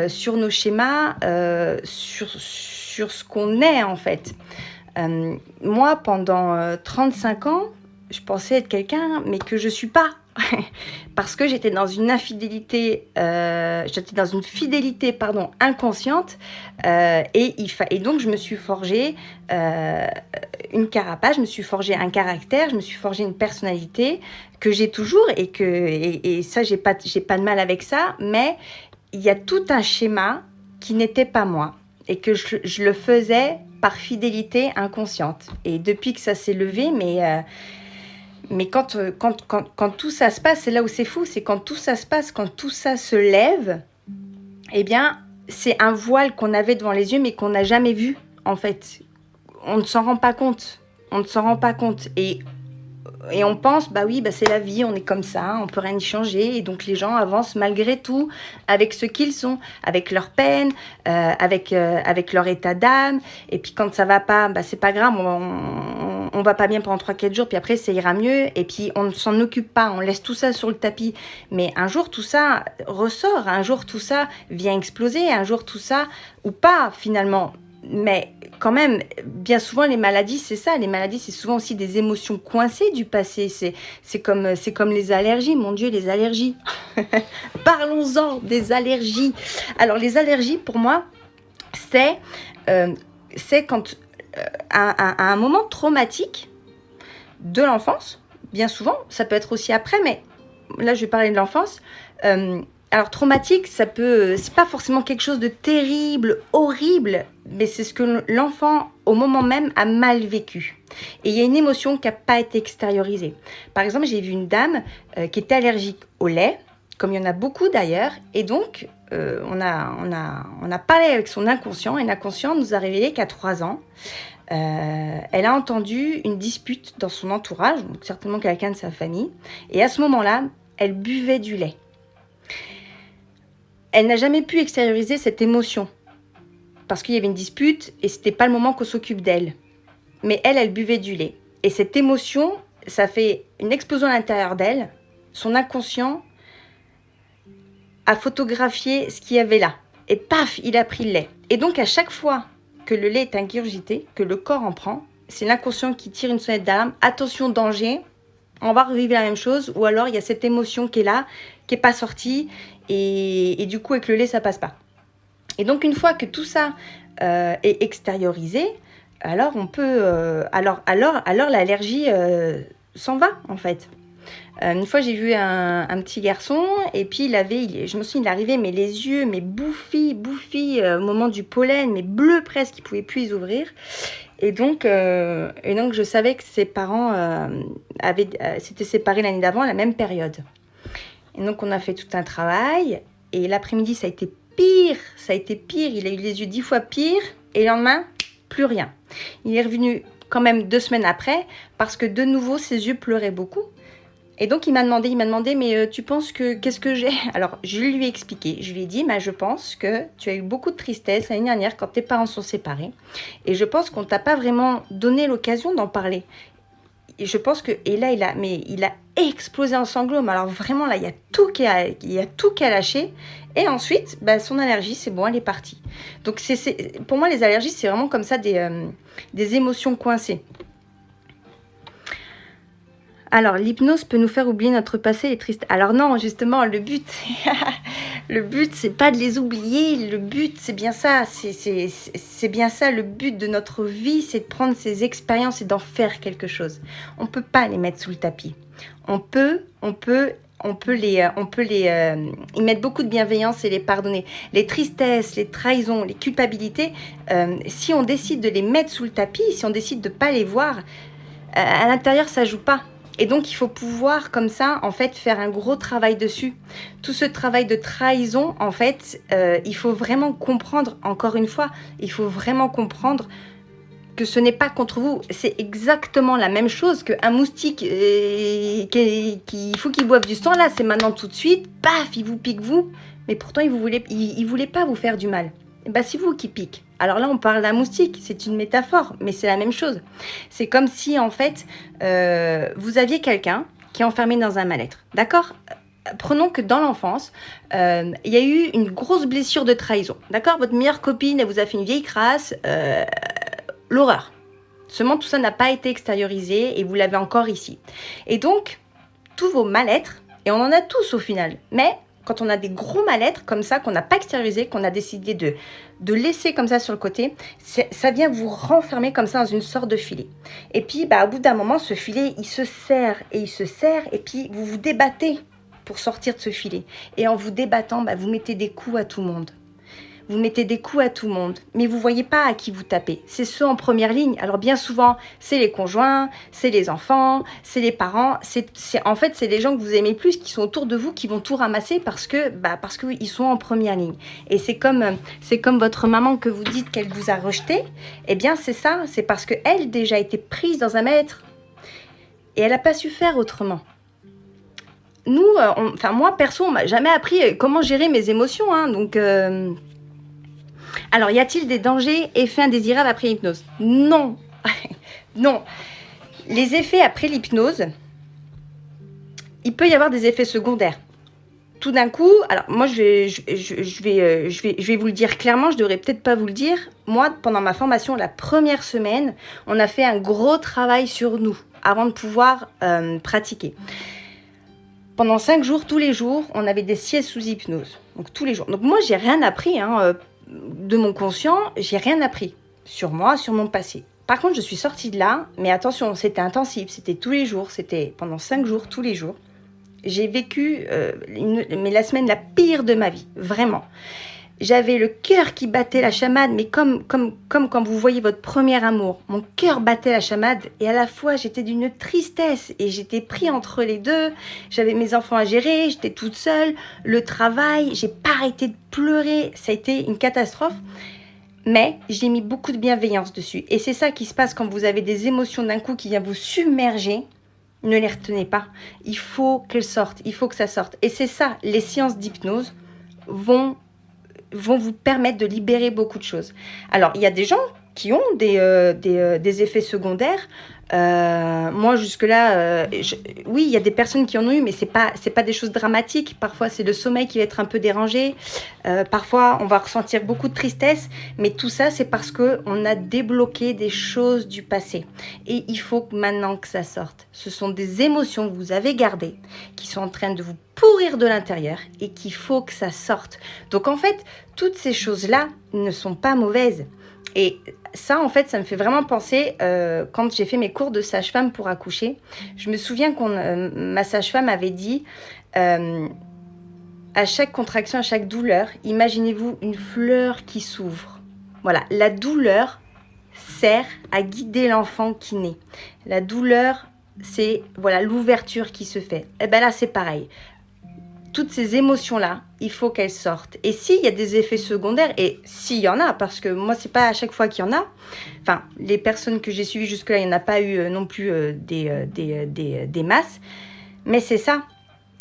sur nos schémas, sur ce qu'on est, en fait. Moi, pendant 35 ans, je pensais être quelqu'un, mais que je ne suis pas. Parce que j'étais dans une infidélité, inconsciente, et donc je me suis forgé une carapace, je me suis forgé un caractère, je me suis forgé une personnalité que j'ai toujours et ça j'ai pas de mal avec ça, mais il y a tout un schéma qui n'était pas moi et que je le faisais par fidélité inconsciente. Et depuis que ça s'est levé, mais quand tout ça se passe, c'est là où c'est fou, c'est quand tout ça se passe, quand tout ça se lève, eh bien, c'est un voile qu'on avait devant les yeux, mais qu'on n'a jamais vu, en fait. On ne s'en rend pas compte. On ne s'en rend pas compte. Et on pense, c'est la vie, on est comme ça, on peut rien y changer. Et donc, les gens avancent malgré tout avec ce qu'ils sont, avec leur peine, avec leur état d'âme. Et puis, quand ça va pas, c'est pas grave, on va pas bien pendant 3-4 jours, puis après, ça ira mieux. Et puis, on ne s'en occupe pas, on laisse tout ça sur le tapis. Mais un jour, tout ça ressort. Un jour, tout ça vient exploser. Un jour, tout ça, ou pas, finalement. Mais quand même, bien souvent, les maladies, c'est ça. Les maladies, c'est souvent aussi des émotions coincées du passé. C'est comme les allergies. Mon Dieu, les allergies. Parlons-en des allergies. Alors, les allergies, pour moi, c'est quand, à un moment traumatique de l'enfance, bien souvent, ça peut être aussi après, mais là, je vais parler de l'enfance. Alors, traumatique, c'est pas forcément quelque chose de terrible, horrible, mais c'est ce que l'enfant, au moment même, a mal vécu. Et il y a une émotion qui n'a pas été extériorisée. Par exemple, j'ai vu une dame qui était allergique au lait, comme il y en a beaucoup d'ailleurs, et donc, on a parlé avec son inconscient, et l'inconscient nous a révélé qu'à 3 ans, elle a entendu une dispute dans son entourage, donc certainement quelqu'un de sa famille, et à ce moment-là, elle buvait du lait. Elle n'a jamais pu extérioriser cette émotion parce qu'il y avait une dispute et c'était pas le moment qu'on s'occupe d'elle. Mais elle buvait du lait. Et cette émotion, ça fait une explosion à l'intérieur d'elle. Son inconscient a photographié ce qu'il y avait là. Et paf, il a pris le lait. Et donc à chaque fois que le lait est ingurgité, que le corps en prend, c'est l'inconscient qui tire une sonnette d'alarme. Attention, danger, on va revivre la même chose. Ou alors il y a cette émotion qui est là, qui n'est pas sortie. et du coup avec le lait ça passe pas. Et donc une fois que tout ça est extériorisé, alors on peut alors l'allergie s'en va en fait. Une fois j'ai vu un petit garçon et puis je me souviens, il arrivait mais les yeux mais bouffis au moment du pollen, mais bleus presque, il pouvait plus les ouvrir. Et donc je savais que ses parents s'étaient séparés l'année d'avant à la même période. Et donc on a fait tout un travail et l'après-midi ça a été pire, il a eu les yeux 10 fois pire et le lendemain plus rien. Il est revenu quand même 2 semaines après parce que de nouveau ses yeux pleuraient beaucoup. Et donc il m'a demandé mais tu penses que qu'est-ce que j'ai? Alors je lui ai expliqué, je lui ai dit je pense que tu as eu beaucoup de tristesse l'année dernière quand tes parents sont séparés et je pense qu'on t'a pas vraiment donné l'occasion d'en parler. Et je pense que il a explosé en sanglots, mais alors vraiment là il y a tout qui a lâché et ensuite son allergie c'est bon, elle est partie. Donc pour moi les allergies c'est vraiment comme ça des émotions coincées. Alors, l'hypnose peut nous faire oublier notre passé, les tristes. Alors non, justement, le but, c'est pas de les oublier. Le but, c'est bien ça. C'est bien ça. Le but de notre vie, c'est de prendre ces expériences et d'en faire quelque chose. On peut pas les mettre sous le tapis. On peut y mettre beaucoup de bienveillance et les pardonner. Les tristesses, les trahisons, les culpabilités, si on décide de les mettre sous le tapis, si on décide de pas les voir, à l'intérieur, ça joue pas. Et donc, il faut pouvoir, comme ça, en fait, faire un gros travail dessus. Tout ce travail de trahison, en fait, il faut vraiment comprendre, encore une fois, il faut vraiment comprendre que ce n'est pas contre vous. C'est exactement la même chose qu'un moustique il faut qu'il boive du sang. Là, c'est maintenant tout de suite. Paf, il vous pique vous. Mais pourtant, il voulait pas vous faire du mal. C'est vous qui pique. Alors là, on parle d'un moustique, c'est une métaphore, mais c'est la même chose. C'est comme si, en fait, vous aviez quelqu'un qui est enfermé dans un mal-être. D'accord ? Prenons que dans l'enfance, il y a eu une grosse blessure de trahison. D'accord ? Votre meilleure copine, elle vous a fait une vieille crasse. L'horreur. Seulement, tout ça n'a pas été extériorisé et vous l'avez encore ici. Et donc, tous vos mal-être, et on en a tous au final, mais quand on a des gros mal-être comme ça, qu'on n'a pas extériorisé, qu'on a décidé de laisser comme ça sur le côté, ça vient vous renfermer comme ça dans une sorte de filet. Et puis, au bout d'un moment, ce filet, il se serre, et puis vous vous débattez pour sortir de ce filet. Et en vous débattant, vous mettez des coups à tout le monde. Vous mettez des coups à tout le monde, mais vous ne voyez pas à qui vous tapez. C'est ceux en première ligne. Alors bien souvent, c'est les conjoints, c'est les enfants, c'est les parents. En fait, c'est les gens que vous aimez plus qui sont autour de vous, qui vont tout ramasser parce que ils sont en première ligne. Et c'est comme votre maman que vous dites qu'elle vous a rejeté. Eh bien, c'est ça. C'est parce qu'elle déjà été prise dans un mal-être. Et elle n'a pas su faire autrement. Nous, moi, perso, on m'a jamais appris comment gérer mes émotions. Donc... Alors, y a-t-il des dangers, effets indésirables après l'hypnose? Non. Non. Les effets après l'hypnose, il peut y avoir des effets secondaires. Tout d'un coup, alors moi je vais vous le dire clairement, je devrais peut-être pas vous le dire. Moi, pendant ma formation, la première semaine, on a fait un gros travail sur nous avant de pouvoir pratiquer. Pendant 5 jours, tous les jours, on avait des siestes sous hypnose. Donc tous les jours. Donc moi, j'ai rien appris de mon conscient, j'ai rien appris sur moi, sur mon passé. Par contre, je suis sortie de là, mais attention, c'était intensif, c'était tous les jours, c'était pendant 5 jours, tous les jours. J'ai vécu la semaine la pire de ma vie, vraiment. J'avais le cœur qui battait la chamade, mais comme quand vous voyez votre premier amour. Mon cœur battait la chamade et à la fois j'étais d'une tristesse et j'étais pris entre les deux. J'avais mes enfants à gérer, j'étais toute seule, le travail, j'ai pas arrêté de pleurer. Ça a été une catastrophe, mais j'ai mis beaucoup de bienveillance dessus. Et c'est ça qui se passe quand vous avez des émotions d'un coup qui viennent vous submerger. Ne les retenez pas. Il faut qu'elles sortent, il faut que ça sorte. Et c'est ça, les séances d'hypnose vont vous permettre de libérer beaucoup de choses. Alors, il y a des gens, qui ont des effets secondaires. Moi jusque-là, oui, il y a des personnes qui en ont eu, mais c'est pas des choses dramatiques. Parfois c'est le sommeil qui va être un peu dérangé, parfois on va ressentir beaucoup de tristesse, mais tout ça c'est parce que on a débloqué des choses du passé et il faut maintenant que ça sorte. Ce sont des émotions que vous avez gardées, qui sont en train de vous pourrir de l'intérieur et qu'il faut que ça sorte. Donc en fait, toutes ces choses-là ne sont pas mauvaises. Et ça, en fait, ça me fait vraiment penser, quand j'ai fait mes cours de sage-femme pour accoucher, je me souviens ma sage-femme avait dit, à chaque contraction, à chaque douleur, imaginez-vous une fleur qui s'ouvre. Voilà, la douleur sert à guider l'enfant qui naît. La douleur, c'est voilà l'ouverture qui se fait. Et bien là, c'est pareil. Toutes ces émotions-là, il faut qu'elles sortent. Et s'il y a des effets secondaires, et s'il y en a, parce que moi, c'est pas à chaque fois qu'il y en a, enfin, les personnes que j'ai suivies jusque-là, il n'y en a pas eu non plus des masses, mais c'est ça.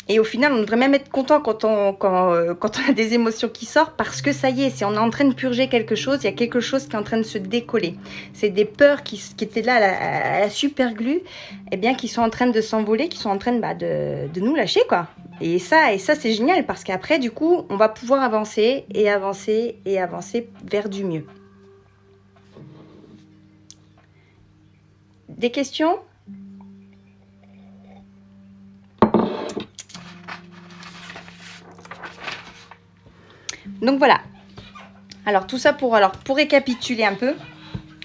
Et au final, on devrait même être content quand on a des émotions qui sortent, parce que ça y est, on est en train de purger quelque chose, il y a quelque chose qui est en train de se décoller. C'est des peurs qui étaient là à la super glue, eh bien, qui sont en train de s'envoler, qui sont en train de nous lâcher, quoi. Et ça c'est génial, parce qu'après, du coup, on va pouvoir avancer et avancer et avancer vers du mieux. Des questions ? Donc voilà. Alors tout ça pour récapituler un peu.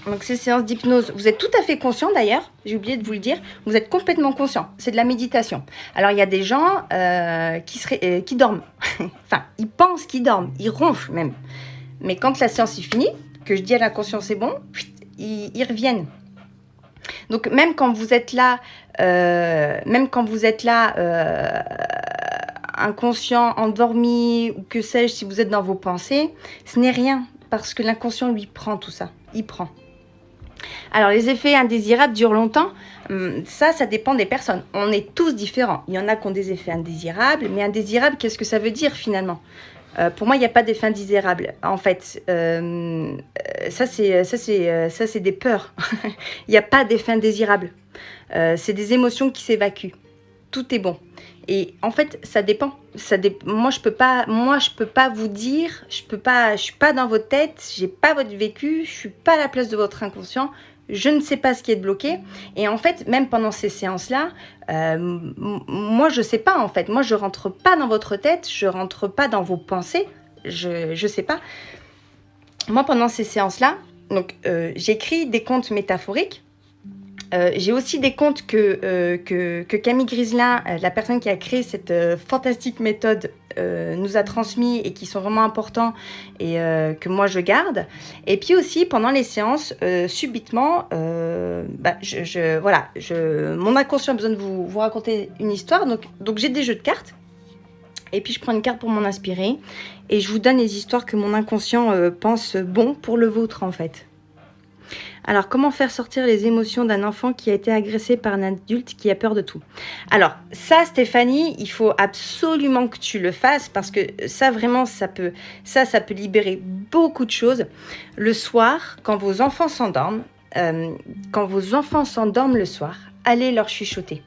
Donc ces séances d'hypnose, vous êtes tout à fait conscient d'ailleurs, j'ai oublié de vous le dire, vous êtes complètement conscient, c'est de la méditation. Alors il y a des gens qui dorment, enfin ils pensent qu'ils dorment, ils ronflent même. Mais quand la séance est finie, que je dis à l'inconscient c'est bon, ils reviennent. Donc même quand vous êtes là, inconscient, endormi, ou que sais-je, si vous êtes dans vos pensées, ce n'est rien, parce que l'inconscient lui prend tout ça, il prend. Alors les effets indésirables durent longtemps, ça dépend des personnes. On est tous différents. Il y en a qui ont des effets indésirables, mais indésirables, qu'est-ce que ça veut dire finalement ? Pour moi, il n'y a pas d'effet indésirable. En fait, ça c'est des peurs. Il n'y a pas d'effet indésirable. C'est des émotions qui s'évacuent. Tout est bon. Et en fait, ça dépend. Moi, je peux pas vous dire, je suis pas dans votre tête, j'ai pas votre vécu, je suis pas à la place de votre inconscient, je ne sais pas ce qui est bloqué. Et en fait, même pendant ces séances-là, moi, je sais pas en fait. Moi, je rentre pas dans votre tête, je rentre pas dans vos pensées, je sais pas. Moi, pendant ces séances-là, donc j'écris des contes métaphoriques. J'ai aussi des contes que Camille Griselin, la personne qui a créé cette fantastique méthode, nous a transmis et qui sont vraiment importants et que moi je garde. Et puis aussi pendant les séances, subitement, mon inconscient a besoin de vous raconter une histoire. Donc j'ai des jeux de cartes. Et puis je prends une carte pour m'en inspirer et je vous donne les histoires que mon inconscient pense bon pour le vôtre en fait. Alors, comment faire sortir les émotions d'un enfant qui a été agressé par un adulte qui a peur de tout ? Alors, ça, Stéphanie, il faut absolument que tu le fasses parce que ça, vraiment, ça peut libérer beaucoup de choses. Le soir, quand vos enfants s'endorment, le soir, allez leur chuchoter.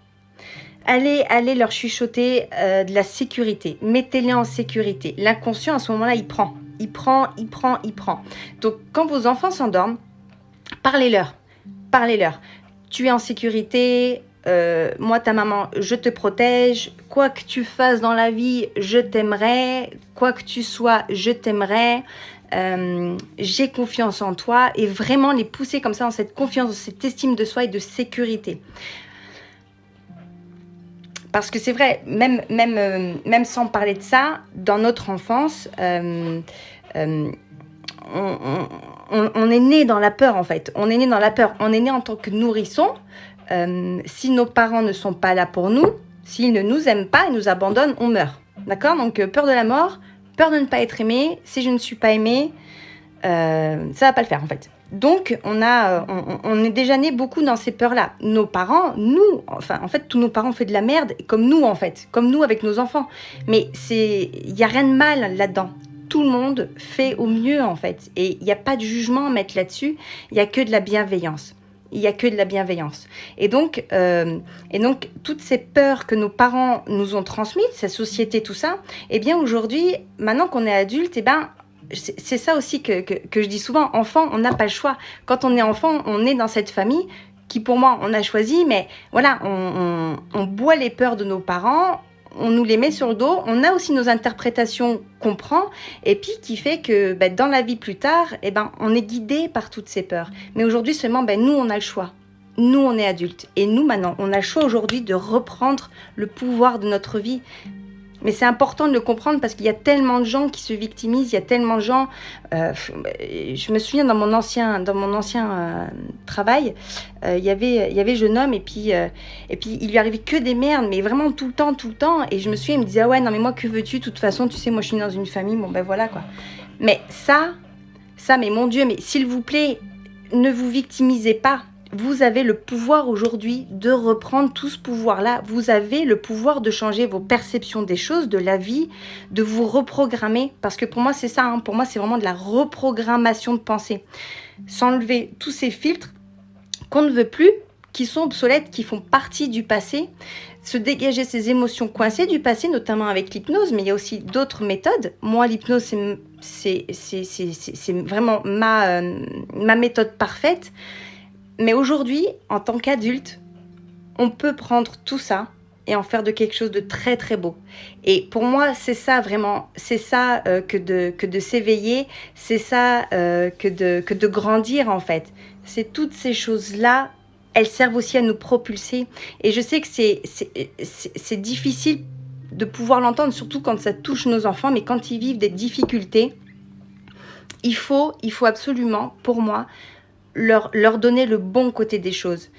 Allez leur chuchoter de la sécurité. Mettez-les en sécurité. L'inconscient, à ce moment-là, il prend. Donc, quand vos enfants s'endorment, parlez-leur. Tu es en sécurité, moi ta maman, je te protège, quoi que tu fasses dans la vie, je t'aimerai, quoi que tu sois, je t'aimerai, j'ai confiance en toi, et vraiment les pousser comme ça dans cette confiance, dans cette estime de soi et de sécurité. Parce que c'est vrai, même sans parler de ça, dans notre enfance, on est né dans la peur en fait. On est né dans la peur. On est né en tant que nourrisson. Si nos parents ne sont pas là pour nous, s'ils ne nous aiment pas, ils nous abandonnent, on meurt. D'accord ? Donc peur de la mort, peur de ne pas être aimé. Si je ne suis pas aimé, ça va pas le faire en fait. Donc on est déjà né beaucoup dans ces peurs-là. Nos parents, en fait tous nos parents ont fait de la merde, comme nous en fait, comme nous avec nos enfants. Mais il y a rien de mal là-dedans. tout le monde fait au mieux en fait. Et il n'y a pas de jugement à mettre là-dessus, il n'y a que de la bienveillance. Il n'y a que de la bienveillance. Et donc, toutes ces peurs que nos parents nous ont transmises, cette société, tout ça, eh bien aujourd'hui, maintenant qu'on est adulte, eh ben, c'est ça aussi que je dis souvent, enfant, on n'a pas le choix. Quand on est enfant, on est dans cette famille qui, pour moi, on a choisi, mais voilà, on boit les peurs de nos parents, on nous les met sur le dos, on a aussi nos interprétations qu'on prend, et puis qui fait que dans la vie plus tard, on est guidé par toutes ces peurs. Mais aujourd'hui seulement, nous, on a le choix. Nous, on est adultes. Et nous, maintenant, on a le choix aujourd'hui de reprendre le pouvoir de notre vie. Mais c'est important de le comprendre parce qu'il y a tellement de gens qui se victimisent, il y a tellement de gens... je me souviens dans mon ancien travail, il y avait jeune homme et puis il lui arrivait que des merdes, mais vraiment tout le temps. Et je me souviens, il me disait, ah ouais, non mais moi que veux-tu, de toute façon, tu sais, moi je suis dans une famille, bon ben voilà quoi. Mais ça, mais mon Dieu, mais s'il vous plaît, ne vous victimisez pas. Vous avez le pouvoir aujourd'hui de reprendre tout ce pouvoir-là. Vous avez le pouvoir de changer vos perceptions des choses, de la vie, de vous reprogrammer. Parce que pour moi, c'est ça. Pour moi, c'est vraiment de la reprogrammation de pensée. S'enlever tous ces filtres qu'on ne veut plus, qui sont obsolètes, qui font partie du passé. Se dégager ces émotions coincées du passé, notamment avec l'hypnose. Mais il y a aussi d'autres méthodes. Moi, l'hypnose, c'est vraiment ma méthode parfaite. Mais aujourd'hui, en tant qu'adulte, on peut prendre tout ça et en faire de quelque chose de très très beau. Et pour moi, c'est ça vraiment, c'est ça que de s'éveiller, c'est ça que de grandir en fait. C'est toutes ces choses-là, elles servent aussi à nous propulser. Et je sais que c'est difficile de pouvoir l'entendre, surtout quand ça touche nos enfants, mais quand ils vivent des difficultés, il faut absolument, pour moi, leur donner le bon côté des choses.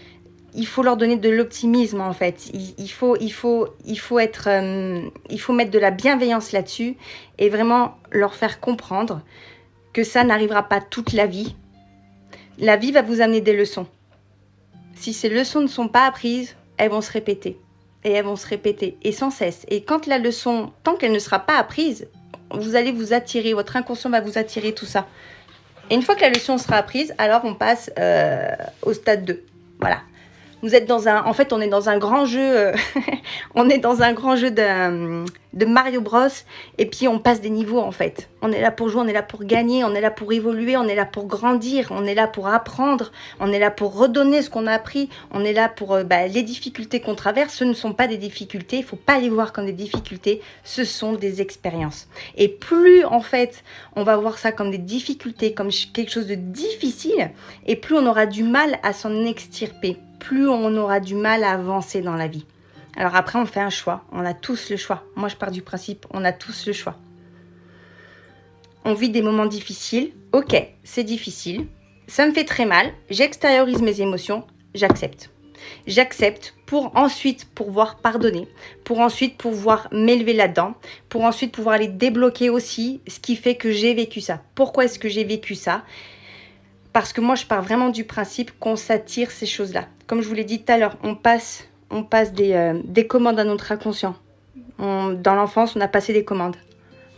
Il faut leur donner de l'optimisme en fait. Il faut mettre de la bienveillance là-dessus et vraiment leur faire comprendre que ça n'arrivera pas toute la vie. La vie va vous amener des leçons. Si ces leçons ne sont pas apprises, elles vont se répéter. Et elles vont se répéter et sans cesse. Et quand la leçon, tant qu'elle ne sera pas apprise, vous allez vous attirer, votre inconscient va vous attirer tout ça. Et une fois que la leçon sera apprise, alors on passe au stade 2. Voilà. Vous êtes en fait, on est dans un grand jeu, on est dans un grand jeu de Mario Bros. Et puis on passe des niveaux en fait. On est là pour jouer, on est là pour gagner, on est là pour évoluer, on est là pour grandir, on est là pour apprendre, on est là pour redonner ce qu'on a appris, on est là pour les difficultés qu'on traverse. Ce ne sont pas des difficultés, il ne faut pas les voir comme des difficultés, ce sont des expériences. Et plus en fait on va voir ça comme des difficultés, comme quelque chose de difficile, et plus on aura du mal à s'en extirper. Plus on aura du mal à avancer dans la vie. Alors après, on fait un choix. On a tous le choix. Moi, je pars du principe, on a tous le choix. On vit des moments difficiles. Ok, c'est difficile. Ça me fait très mal. J'extériorise mes émotions. J'accepte. J'accepte pour ensuite pouvoir pardonner, pour ensuite pouvoir m'élever là-dedans, pour ensuite pouvoir aller débloquer aussi ce qui fait que j'ai vécu ça. Pourquoi est-ce que j'ai vécu ça ? Parce que moi, je pars vraiment du principe qu'on s'attire ces choses-là. Comme je vous l'ai dit tout à l'heure, on passe des commandes à notre inconscient. Dans l'enfance, on a passé des commandes.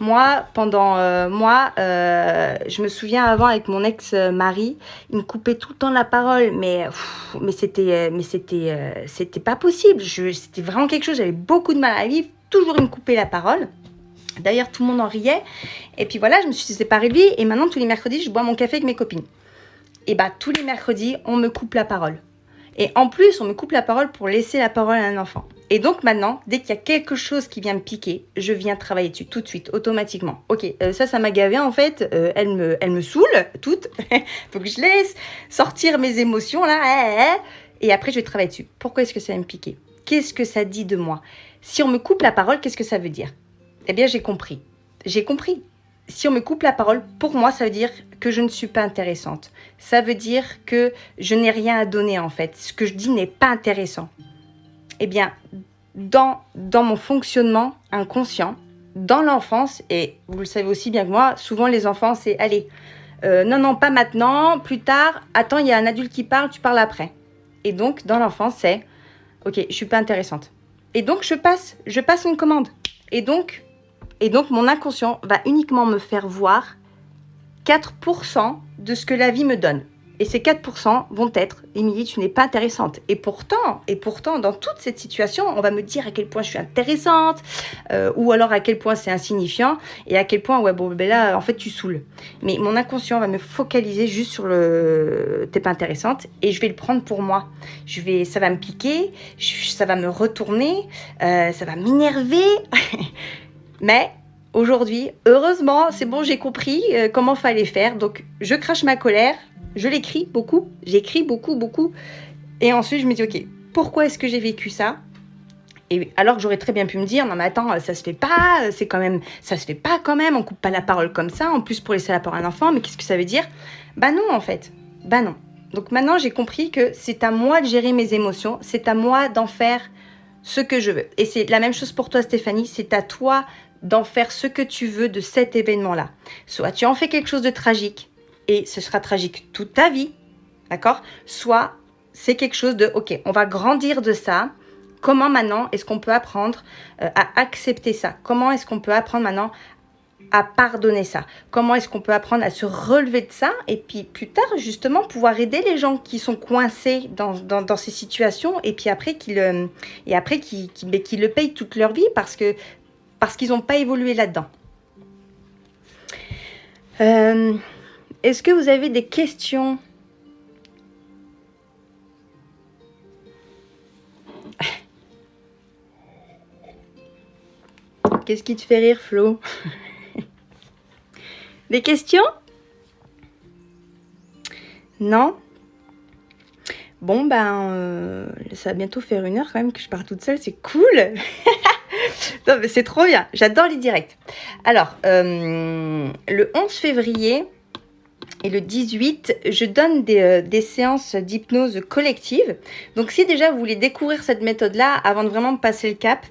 Moi, je me souviens avant avec mon ex-mari, il me coupait tout le temps la parole, mais c'était pas possible. C'était vraiment quelque chose, j'avais beaucoup de mal à vivre. Toujours, il me coupait la parole. D'ailleurs, tout le monde en riait. Et puis voilà, je me suis séparée de lui. Et maintenant, tous les mercredis, je bois mon café avec mes copines. Et tous les mercredis, on me coupe la parole. Et en plus, on me coupe la parole pour laisser la parole à un enfant. Et donc maintenant, dès qu'il y a quelque chose qui vient me piquer, je viens travailler dessus tout de suite, automatiquement. Ok, ça m'a gavé en fait, elle me saoule, toute. Faut que je laisse sortir mes émotions là. Et après, je vais travailler dessus. Pourquoi est-ce que ça va me piquer ? Qu'est-ce que ça dit de moi ? Si on me coupe la parole, qu'est-ce que ça veut dire ? Eh bien, j'ai compris. Si on me coupe la parole, pour moi, ça veut dire que je ne suis pas intéressante. Ça veut dire que je n'ai rien à donner, en fait. Ce que je dis n'est pas intéressant. Eh bien, dans mon fonctionnement inconscient, dans l'enfance, et vous le savez aussi bien que moi, souvent les enfants, c'est « allez, non, pas maintenant, plus tard, attends, il y a un adulte qui parle, tu parles après. » Et donc, dans l'enfance, c'est « ok, je ne suis pas intéressante. » Et donc, je passe une commande. Et donc, Et donc, mon inconscient va uniquement me faire voir 4% de ce que la vie me donne. Et ces 4% vont être, Émilie, tu n'es pas intéressante. Et pourtant, dans toute cette situation, on va me dire à quel point je suis intéressante, ou alors à quel point c'est insignifiant, et à quel point, ouais, bon, ben là, en fait, tu saoules. Mais mon inconscient va me focaliser juste sur le t'es pas intéressante, et je vais le prendre pour moi. Ça va me piquer, ça va me retourner, ça va m'énerver. Mais aujourd'hui, heureusement, c'est bon, j'ai compris comment fallait faire. Donc, je crache ma colère. Je l'écris beaucoup, j'écris beaucoup. Et ensuite, je me dis, ok, pourquoi est-ce que j'ai vécu ça? Et alors que j'aurais très bien pu me dire, non mais attends, ça se fait pas, ça se fait pas quand même, on coupe pas la parole comme ça, en plus pour laisser la parole à un enfant, mais qu'est-ce que ça veut dire? Bah non en fait, bah non. Donc maintenant, j'ai compris que c'est à moi de gérer mes émotions, c'est à moi d'en faire ce que je veux. Et c'est la même chose pour toi, Stéphanie, c'est à toi d'en faire ce que tu veux de cet événement-là. Soit tu en fais quelque chose de tragique, et ce sera tragique toute ta vie, d'accord? Soit c'est quelque chose de, ok, on va grandir de ça. Comment maintenant est-ce qu'on peut apprendre à accepter ça? Comment est-ce qu'on peut apprendre maintenant à pardonner ça? Comment est-ce qu'on peut apprendre à se relever de ça? Et puis plus tard, justement, pouvoir aider les gens qui sont coincés dans ces situations et puis après qu'ils le payent toute leur vie parce qu'ils n'ont pas évolué là-dedans. Est-ce que vous avez des questions? Qu'est-ce qui te fait rire, Flo? Des questions? Non? Bon, ben, ça va bientôt faire 1 heure quand même que je pars toute seule, c'est cool. Non, mais c'est trop bien, j'adore les directs. Alors, le 11 février et le 18, je donne des séances d'hypnose collective. Donc, si déjà vous voulez découvrir cette méthode-là avant de vraiment passer le cap,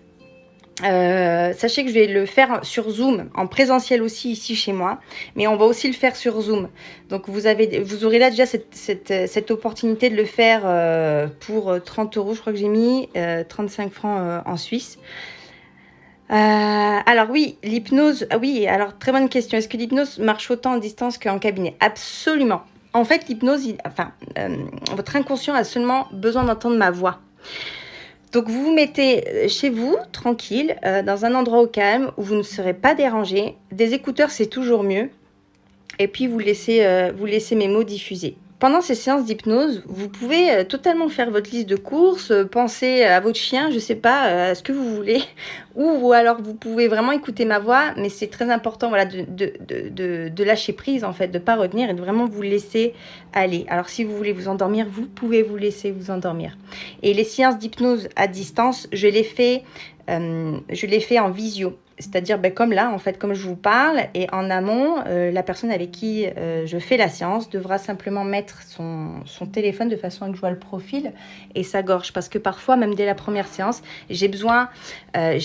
sachez que je vais le faire sur Zoom, en présentiel aussi ici chez moi, mais on va aussi le faire sur Zoom. Donc vous aurez là déjà cette opportunité de le faire pour 30 €, je crois que j'ai mis 35 francs en Suisse. Alors oui, l'hypnose, oui, alors très bonne question. Est-ce que l'hypnose marche autant en distance qu'en cabinet? Absolument. En fait, l'hypnose, votre inconscient a seulement besoin d'entendre ma voix. Donc, vous vous mettez chez vous, tranquille, dans un endroit au calme où vous ne serez pas dérangé. Des écouteurs, c'est toujours mieux. Et puis, vous laissez mes mots diffuser. Pendant ces séances d'hypnose, vous pouvez totalement faire votre liste de courses, penser à votre chien, je ne sais pas, à ce que vous voulez. Ou alors, vous pouvez vraiment écouter ma voix, mais c'est très important voilà, de lâcher prise, en fait, de ne pas retenir et de vraiment vous laisser aller. Alors, si vous voulez vous endormir, vous pouvez vous laisser vous endormir. Et les séances d'hypnose à distance, je les fais en visio. C'est-à-dire comme là, en fait, comme je vous parle, et en amont, la personne avec qui je fais la séance devra simplement mettre son téléphone de façon à que je vois le profil et sa gorge. Parce que parfois, même dès la première séance, j'ai besoin quand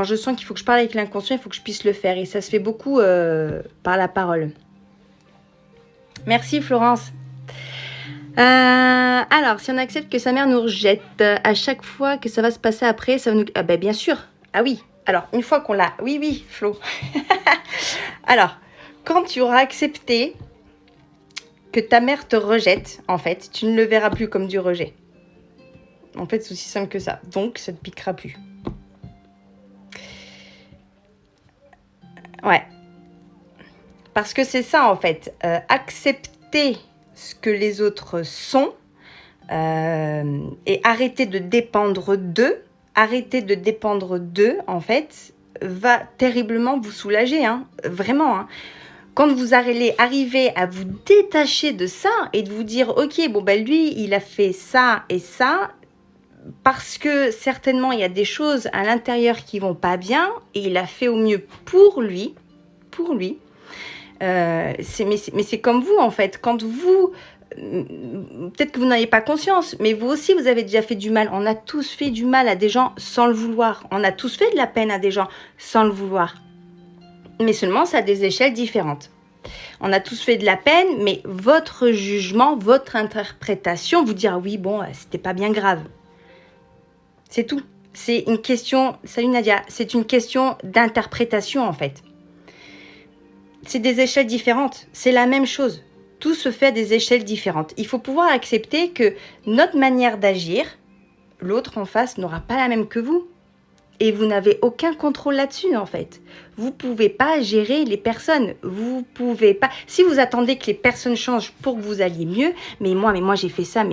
je sens qu'il faut que je parle avec l'inconscient, il faut que je puisse le faire. Et ça se fait beaucoup par la parole. Merci Florence. Alors, si on accepte que sa mère nous rejette, à chaque fois que ça va se passer après, ça va nous... Ah ben bien sûr. Ah oui. Alors, une fois qu'on l'a... Oui, Flo. Alors, quand tu auras accepté que ta mère te rejette, en fait, tu ne le verras plus comme du rejet. En fait, c'est aussi simple que ça. Donc, ça ne te piquera plus. Ouais. Parce que c'est ça, en fait. Accepter ce que les autres sont et arrêter de dépendre d'eux, en fait, va terriblement vous soulager, hein, vraiment. Hein. Quand vous allez arriver à vous détacher de ça et de vous dire, ok, bon ben lui, il a fait ça et ça, parce que certainement il y a des choses à l'intérieur qui vont pas bien et il a fait au mieux pour lui. Mais c'est comme vous en fait, quand vous, peut-être que vous n'avez pas conscience, mais vous aussi vous avez déjà fait du mal. On a tous fait du mal à des gens sans le vouloir. On a tous fait de la peine à des gens sans le vouloir. Mais seulement c'est à des échelles différentes. On a tous fait de la peine, mais votre jugement, votre interprétation vous dira oui bon, c'était pas bien grave. C'est tout. C'est une question, salut Nadia, c'est une question d'interprétation en fait. C'est des échelles différentes, c'est la même chose. Tout se fait à des échelles différentes. Il faut pouvoir accepter que notre manière d'agir, l'autre en face n'aura pas la même que vous. Et vous n'avez aucun contrôle là-dessus, en fait. Vous ne pouvez pas gérer les personnes. Vous pouvez pas... Si vous attendez que les personnes changent pour que vous alliez mieux, mais moi j'ai fait ça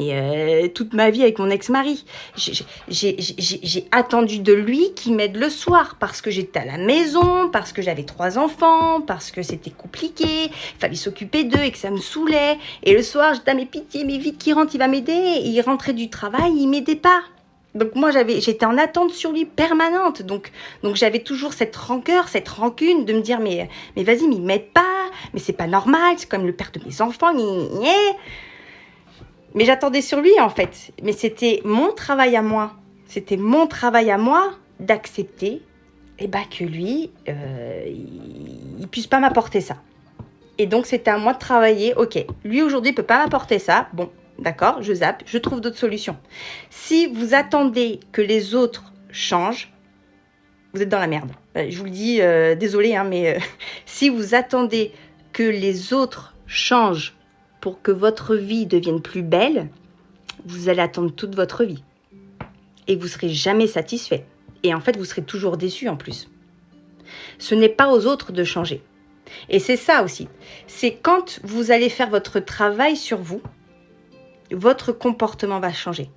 toute ma vie avec mon ex-mari. J'ai attendu de lui qu'il m'aide le soir parce que j'étais à la maison, parce que j'avais 3 enfants, parce que c'était compliqué, il fallait s'occuper d'eux et que ça me saoulait. Et le soir, j'étais à mes pitiés, mais vite qu'il rentre, il va m'aider. Et il rentrait du travail, il m'aidait pas. Donc moi, j'étais en attente sur lui permanente. Donc j'avais toujours cette rancœur, cette rancune de me dire, mais vas-y, mais il m'aide pas, mais c'est pas normal, c'est comme le père de mes enfants. Mais j'attendais sur lui, en fait. Mais c'était mon travail à moi. C'était mon travail à moi d'accepter que lui, il puisse pas m'apporter ça. Et donc, c'était à moi de travailler. Ok, lui, aujourd'hui, il peut pas m'apporter ça. Bon, d'accord, je zappe, je trouve d'autres solutions. Si vous attendez que les autres changent, vous êtes dans la merde. Je vous le dis, désolé, mais si vous attendez que les autres changent pour que votre vie devienne plus belle, vous allez attendre toute votre vie. Et vous ne serez jamais satisfait. Et en fait, vous serez toujours déçu en plus. Ce n'est pas aux autres de changer. Et c'est ça aussi. C'est quand vous allez faire votre travail sur vous, votre comportement va changer.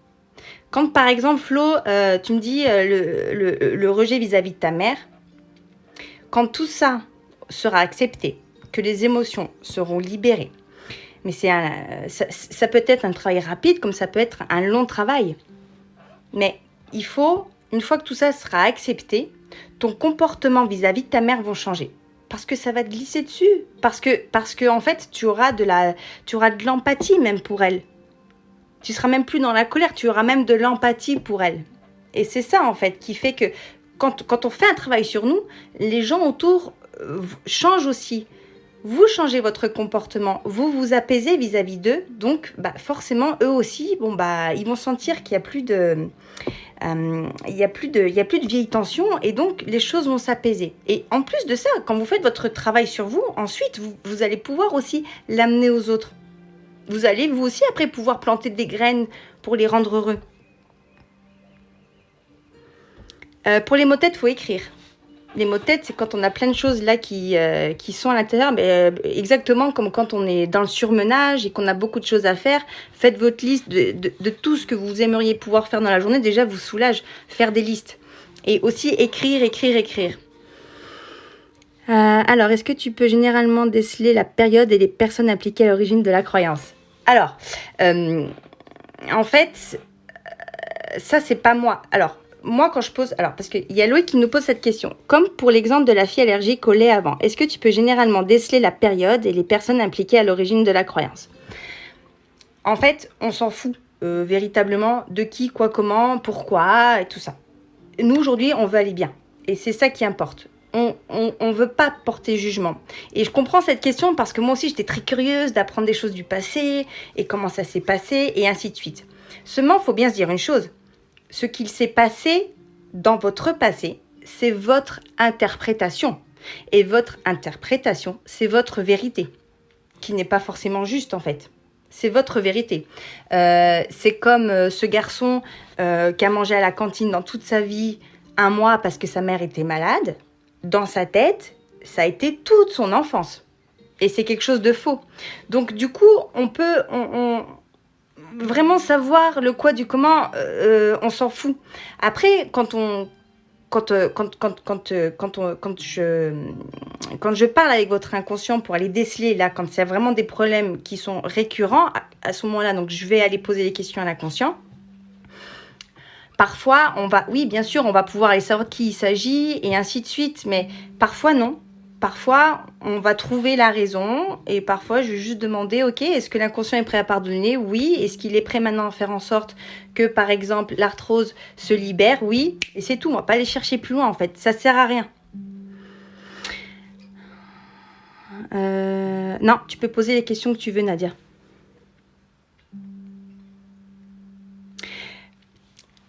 Quand par exemple, Flo, tu me dis le rejet vis-à-vis de ta mère, quand tout ça sera accepté, que les émotions seront libérées, mais ça peut être un travail rapide comme ça peut être un long travail. Mais il faut, une fois que tout ça sera accepté, ton comportement vis-à-vis de ta mère va changer. Parce que ça va te glisser dessus. Parce que en fait, tu auras de l'empathie même pour elle. Tu seras même plus dans la colère, tu auras même de l'empathie pour elle. Et c'est ça en fait qui fait que quand on fait un travail sur nous, les gens autour changent aussi. Vous changez votre comportement, vous vous apaisez vis-à-vis d'eux, donc forcément eux aussi, ils vont sentir qu'il n'y a plus de... il y a plus de vieilles tensions et donc les choses vont s'apaiser. Et en plus de ça, quand vous faites votre travail sur vous, ensuite vous allez pouvoir aussi l'amener aux autres. Vous allez vous aussi après pouvoir planter des graines pour les rendre heureux. Pour les mots-têtes, il faut écrire. Les mots-têtes, c'est quand on a plein de choses là qui sont à l'intérieur, exactement comme quand on est dans le surmenage et qu'on a beaucoup de choses à faire. Faites votre liste de tout ce que vous aimeriez pouvoir faire dans la journée. Déjà, vous soulage, faire des listes. Et aussi écrire. Alors, est-ce que tu peux généralement déceler la période et les personnes impliquées à l'origine de la croyance ? Alors, en fait, ça, c'est pas moi. Alors, moi, quand je pose... Alors, parce qu'il y a Loïc qui nous pose cette question. Comme pour l'exemple de la fille allergique au lait avant, est-ce que tu peux généralement déceler la période et les personnes impliquées à l'origine de la croyance ? En fait, on s'en fout véritablement de qui, quoi, comment, pourquoi, et tout ça. Nous, aujourd'hui, on veut aller bien. Et c'est ça qui importe. On ne veut pas porter jugement. Et je comprends cette question parce que moi aussi, j'étais très curieuse d'apprendre des choses du passé et comment ça s'est passé et ainsi de suite. Seulement, il faut bien se dire une chose. Ce qu'il s'est passé dans votre passé, c'est votre interprétation. Et votre interprétation, c'est votre vérité, qui n'est pas forcément juste en fait. C'est votre vérité. C'est comme ce garçon qui a mangé à la cantine dans toute sa vie 1 mois parce que sa mère était malade. Dans sa tête, ça a été toute son enfance. Et c'est quelque chose de faux. Donc du coup, on peut... vraiment savoir le quoi du comment, on s'en fout. Après, quand je parle avec votre inconscient pour aller déceler, là, quand il y a vraiment des problèmes qui sont récurrents, à ce moment-là, donc je vais aller poser des questions à l'inconscient. Parfois, oui, bien sûr, on va pouvoir aller savoir de qui il s'agit et ainsi de suite, mais parfois non. Parfois, on va trouver la raison et parfois, je vais juste demander, ok, est-ce que l'inconscient est prêt à pardonner ? Oui. Est-ce qu'il est prêt maintenant à faire en sorte que, par exemple, l'arthrose se libère ? Oui. Et c'est tout, on va pas aller chercher plus loin, en fait. Ça sert à rien. Non, tu peux poser les questions que tu veux, Nadia.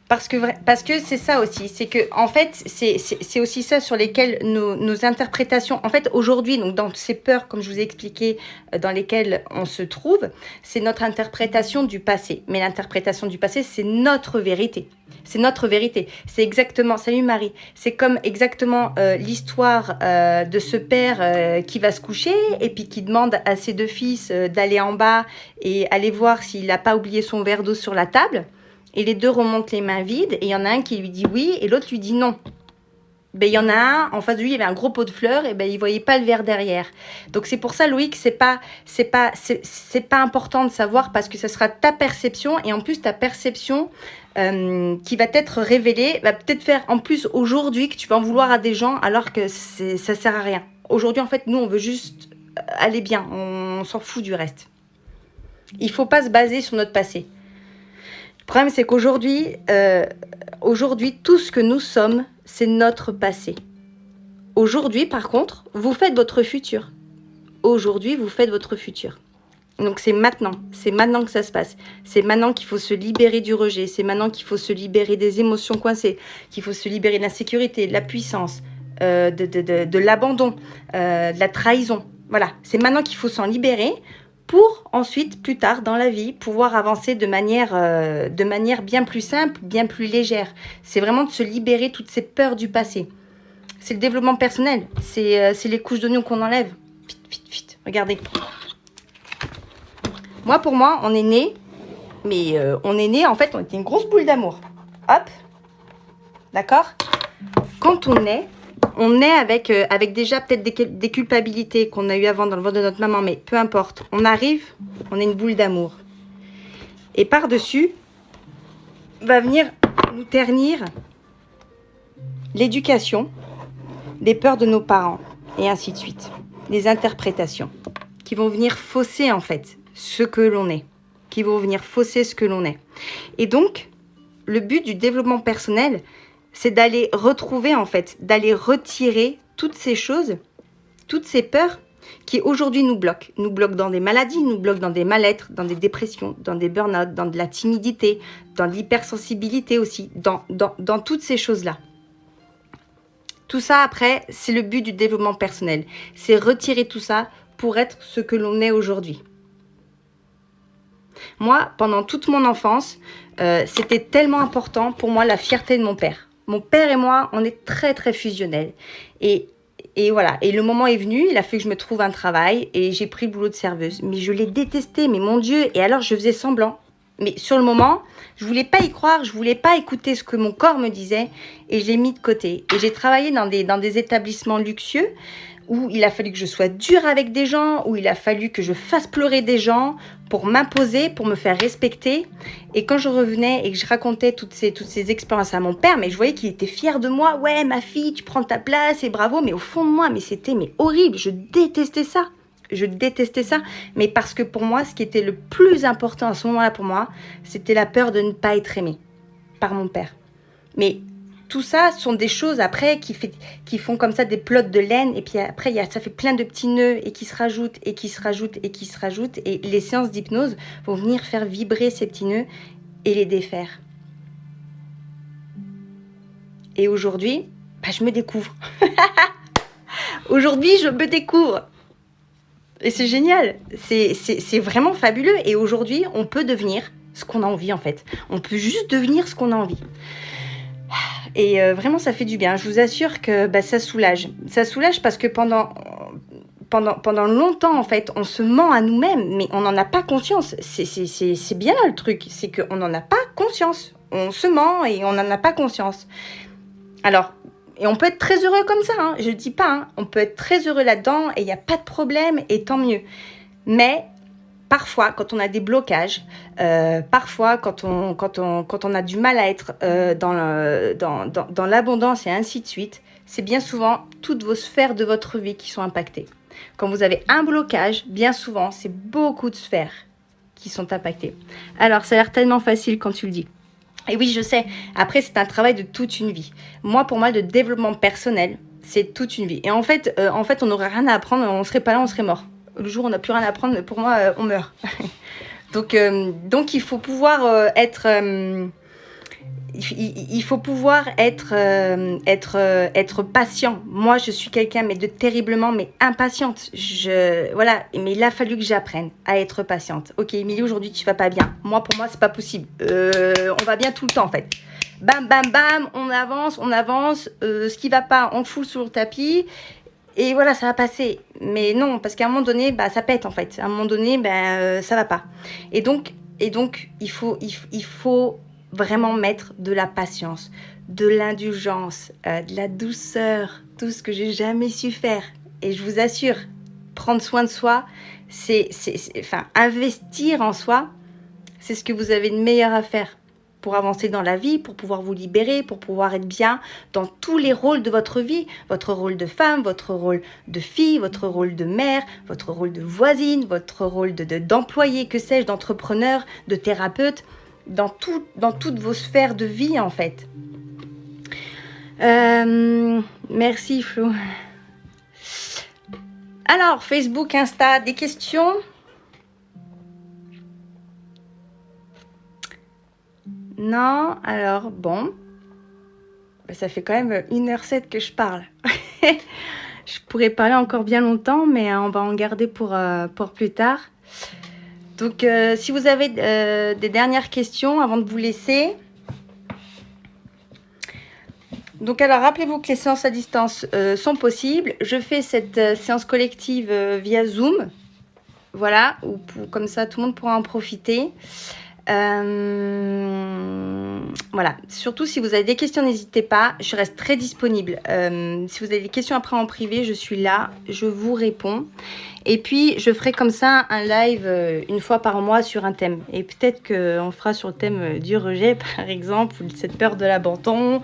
Parce que c'est ça aussi, c'est que en fait, c'est aussi ça sur lesquels nos interprétations, en fait, aujourd'hui, donc dans ces peurs, comme je vous ai expliqué, dans lesquelles on se trouve, c'est notre interprétation du passé. Mais l'interprétation du passé, c'est notre vérité. C'est notre vérité. C'est exactement, salut Marie, c'est comme exactement l'histoire de ce père qui va se coucher et puis qui demande à ses deux fils d'aller en bas et aller voir s'il n'a pas oublié son verre d'eau sur la table. Et les deux remontent les mains vides et il y en a un qui lui dit oui et l'autre lui dit non. Ben, il y en a un, en face de lui, il y avait un gros pot de fleurs et ben, il ne voyait pas le verre derrière. Donc c'est pour ça, Loïc, c'est pas important de savoir parce que ça sera ta perception et en plus ta perception qui va t'être révélée va peut-être faire en plus aujourd'hui que tu vas en vouloir à des gens alors que ça ne sert à rien. Aujourd'hui, en fait, nous, on veut juste aller bien, on s'en fout du reste. Il ne faut pas se baser sur notre passé. Le problème, c'est qu'aujourd'hui, tout ce que nous sommes, c'est notre passé. Aujourd'hui, par contre, vous faites votre futur. Aujourd'hui, vous faites votre futur. Donc, c'est maintenant que ça se passe. C'est maintenant qu'il faut se libérer du rejet. C'est maintenant qu'il faut se libérer des émotions coincées, qu'il faut se libérer de l'insécurité, de la puissance, de l'abandon, de la trahison. Voilà, c'est maintenant qu'il faut s'en libérer pour ensuite, plus tard dans la vie, pouvoir avancer de manière bien plus simple, bien plus légère. C'est vraiment de se libérer toutes ces peurs du passé. C'est le développement personnel, c'est les couches d'oignons qu'on enlève. Vite, regardez. Pour moi, on est né, en fait, on était une grosse boule d'amour. Hop, d'accord ? Quand on est avec déjà peut-être des culpabilités qu'on a eues avant dans le ventre de notre maman, mais peu importe. On arrive, on est une boule d'amour. Et par-dessus, va venir nous ternir l'éducation, les peurs de nos parents, et ainsi de suite. Les interprétations qui vont venir fausser, en fait, ce que l'on est. Et donc, le but du développement personnel, c'est d'aller retrouver, en fait, d'aller retirer toutes ces choses, toutes ces peurs qui aujourd'hui nous bloquent. Nous bloquent dans des maladies, nous bloquent dans des mal-être, dans des dépressions, dans des burn-out, dans de la timidité, dans de l'hypersensibilité aussi, dans toutes ces choses-là. Tout ça, après, c'est le but du développement personnel. C'est retirer tout ça pour être ce que l'on est aujourd'hui. Moi, pendant toute mon enfance, c'était tellement important pour moi la fierté de mon père. Mon père et moi, on est très, très fusionnels. Et voilà. Et le moment est venu, il a fait que je me trouve un travail et j'ai pris le boulot de serveuse. Mais je l'ai détesté, mais mon Dieu. Et alors, je faisais semblant. Mais sur le moment, je voulais pas y croire, je voulais pas écouter ce que mon corps me disait et je l'ai mis de côté. Et j'ai travaillé dans des établissements luxueux où il a fallu que je sois dure avec des gens, où il a fallu que je fasse pleurer des gens pour m'imposer, pour me faire respecter. Et quand je revenais et que je racontais toutes ces expériences à mon père, mais je voyais qu'il était fier de moi. Ouais, ma fille, tu prends ta place et bravo. Mais au fond de moi, c'était horrible. Je détestais ça. Mais parce que pour moi, ce qui était le plus important à ce moment-là pour moi, c'était la peur de ne pas être aimée par mon père. Mais tout ça sont des choses après qui font comme ça des pelotes de laine et puis après ça fait plein de petits nœuds et qui se rajoutent et qui se rajoutent et qui se rajoutent et les séances d'hypnose vont venir faire vibrer ces petits nœuds et les défaire. Et aujourd'hui, je me découvre. Aujourd'hui, je me découvre. Et c'est génial, c'est vraiment fabuleux. Et aujourd'hui, on peut devenir ce qu'on a envie en fait. On peut juste devenir ce qu'on a envie. Et vraiment, ça fait du bien. Je vous assure que ça soulage. Ça soulage parce que pendant longtemps, en fait, on se ment à nous-mêmes, mais on n'en a pas conscience. C'est bien là le truc, c'est qu'on n'en a pas conscience. On se ment et on n'en a pas conscience. Alors, et on peut être très heureux comme ça, hein, je ne dis pas. On peut être très heureux là-dedans et il n'y a pas de problème et tant mieux. Mais parfois, quand on a des blocages, parfois quand on a du mal à être dans l'abondance et ainsi de suite, c'est bien souvent toutes vos sphères de votre vie qui sont impactées. Quand vous avez un blocage, bien souvent, c'est beaucoup de sphères qui sont impactées. Alors, ça a l'air tellement facile quand tu le dis. Et oui, je sais. Après, c'est un travail de toute une vie. Pour moi, le développement personnel, c'est toute une vie. Et en fait, on n'aurait rien à apprendre, on ne serait pas là, on serait mort. Le jour où on n'a plus rien à apprendre, pour moi, on meurt. Donc, il faut pouvoir être il faut pouvoir être patient. Moi, je suis quelqu'un mais de terriblement mais impatiente. Voilà, mais il a fallu que j'apprenne à être patiente. Ok, Émilie, aujourd'hui tu vas pas bien. Pour moi, c'est pas possible. On va bien tout le temps en fait. Bam, bam, bam, on avance. Ce qui va pas, on le fout sur le tapis. Et voilà, ça va passer. Mais non, parce qu'à un moment donné, ça pète en fait. À un moment donné, ça va pas. Et donc il faut vraiment mettre de la patience, de l'indulgence, de la douceur, tout ce que j'ai jamais su faire. Et je vous assure, prendre soin de soi, investir en soi, c'est ce que vous avez de meilleur à faire pour avancer dans la vie, pour pouvoir vous libérer, pour pouvoir être bien dans tous les rôles de votre vie. Votre rôle de femme, votre rôle de fille, votre rôle de mère, votre rôle de voisine, votre rôle d'employé, que sais-je, d'entrepreneur, de thérapeute, dans toutes vos sphères de vie en fait. Merci Flo. Alors, Facebook, Insta, des questions ? Non, alors bon, ça fait quand même 1h07 que je parle. Je pourrais parler encore bien longtemps, mais on va en garder pour plus tard. Donc, si vous avez des dernières questions avant de vous laisser. Donc, alors, rappelez-vous que les séances à distance sont possibles. Je fais cette séance collective via Zoom. Voilà, comme ça, tout le monde pourra en profiter. Voilà, surtout si vous avez des questions, n'hésitez pas, je reste très disponible. Si vous avez des questions après en privé, je suis là, je vous réponds. Et puis je ferai comme ça un live une fois par mois sur un thème. Et peut-être qu'on fera sur le thème du rejet par exemple, ou cette peur de l'abandon,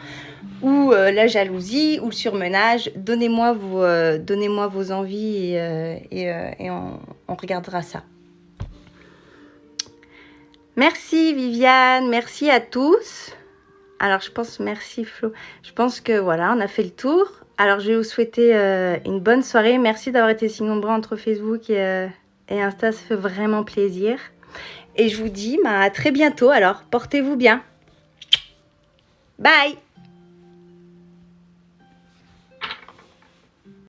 ou la jalousie, ou le surmenage. Donnez-moi vos envies et on regardera ça. Merci Viviane, merci à tous. Alors merci Flo. Je pense que voilà, on a fait le tour. Alors je vais vous souhaiter une bonne soirée. Merci d'avoir été si nombreux entre Facebook et Insta, ça fait vraiment plaisir. Et je vous dis à très bientôt. Alors portez-vous bien. Bye.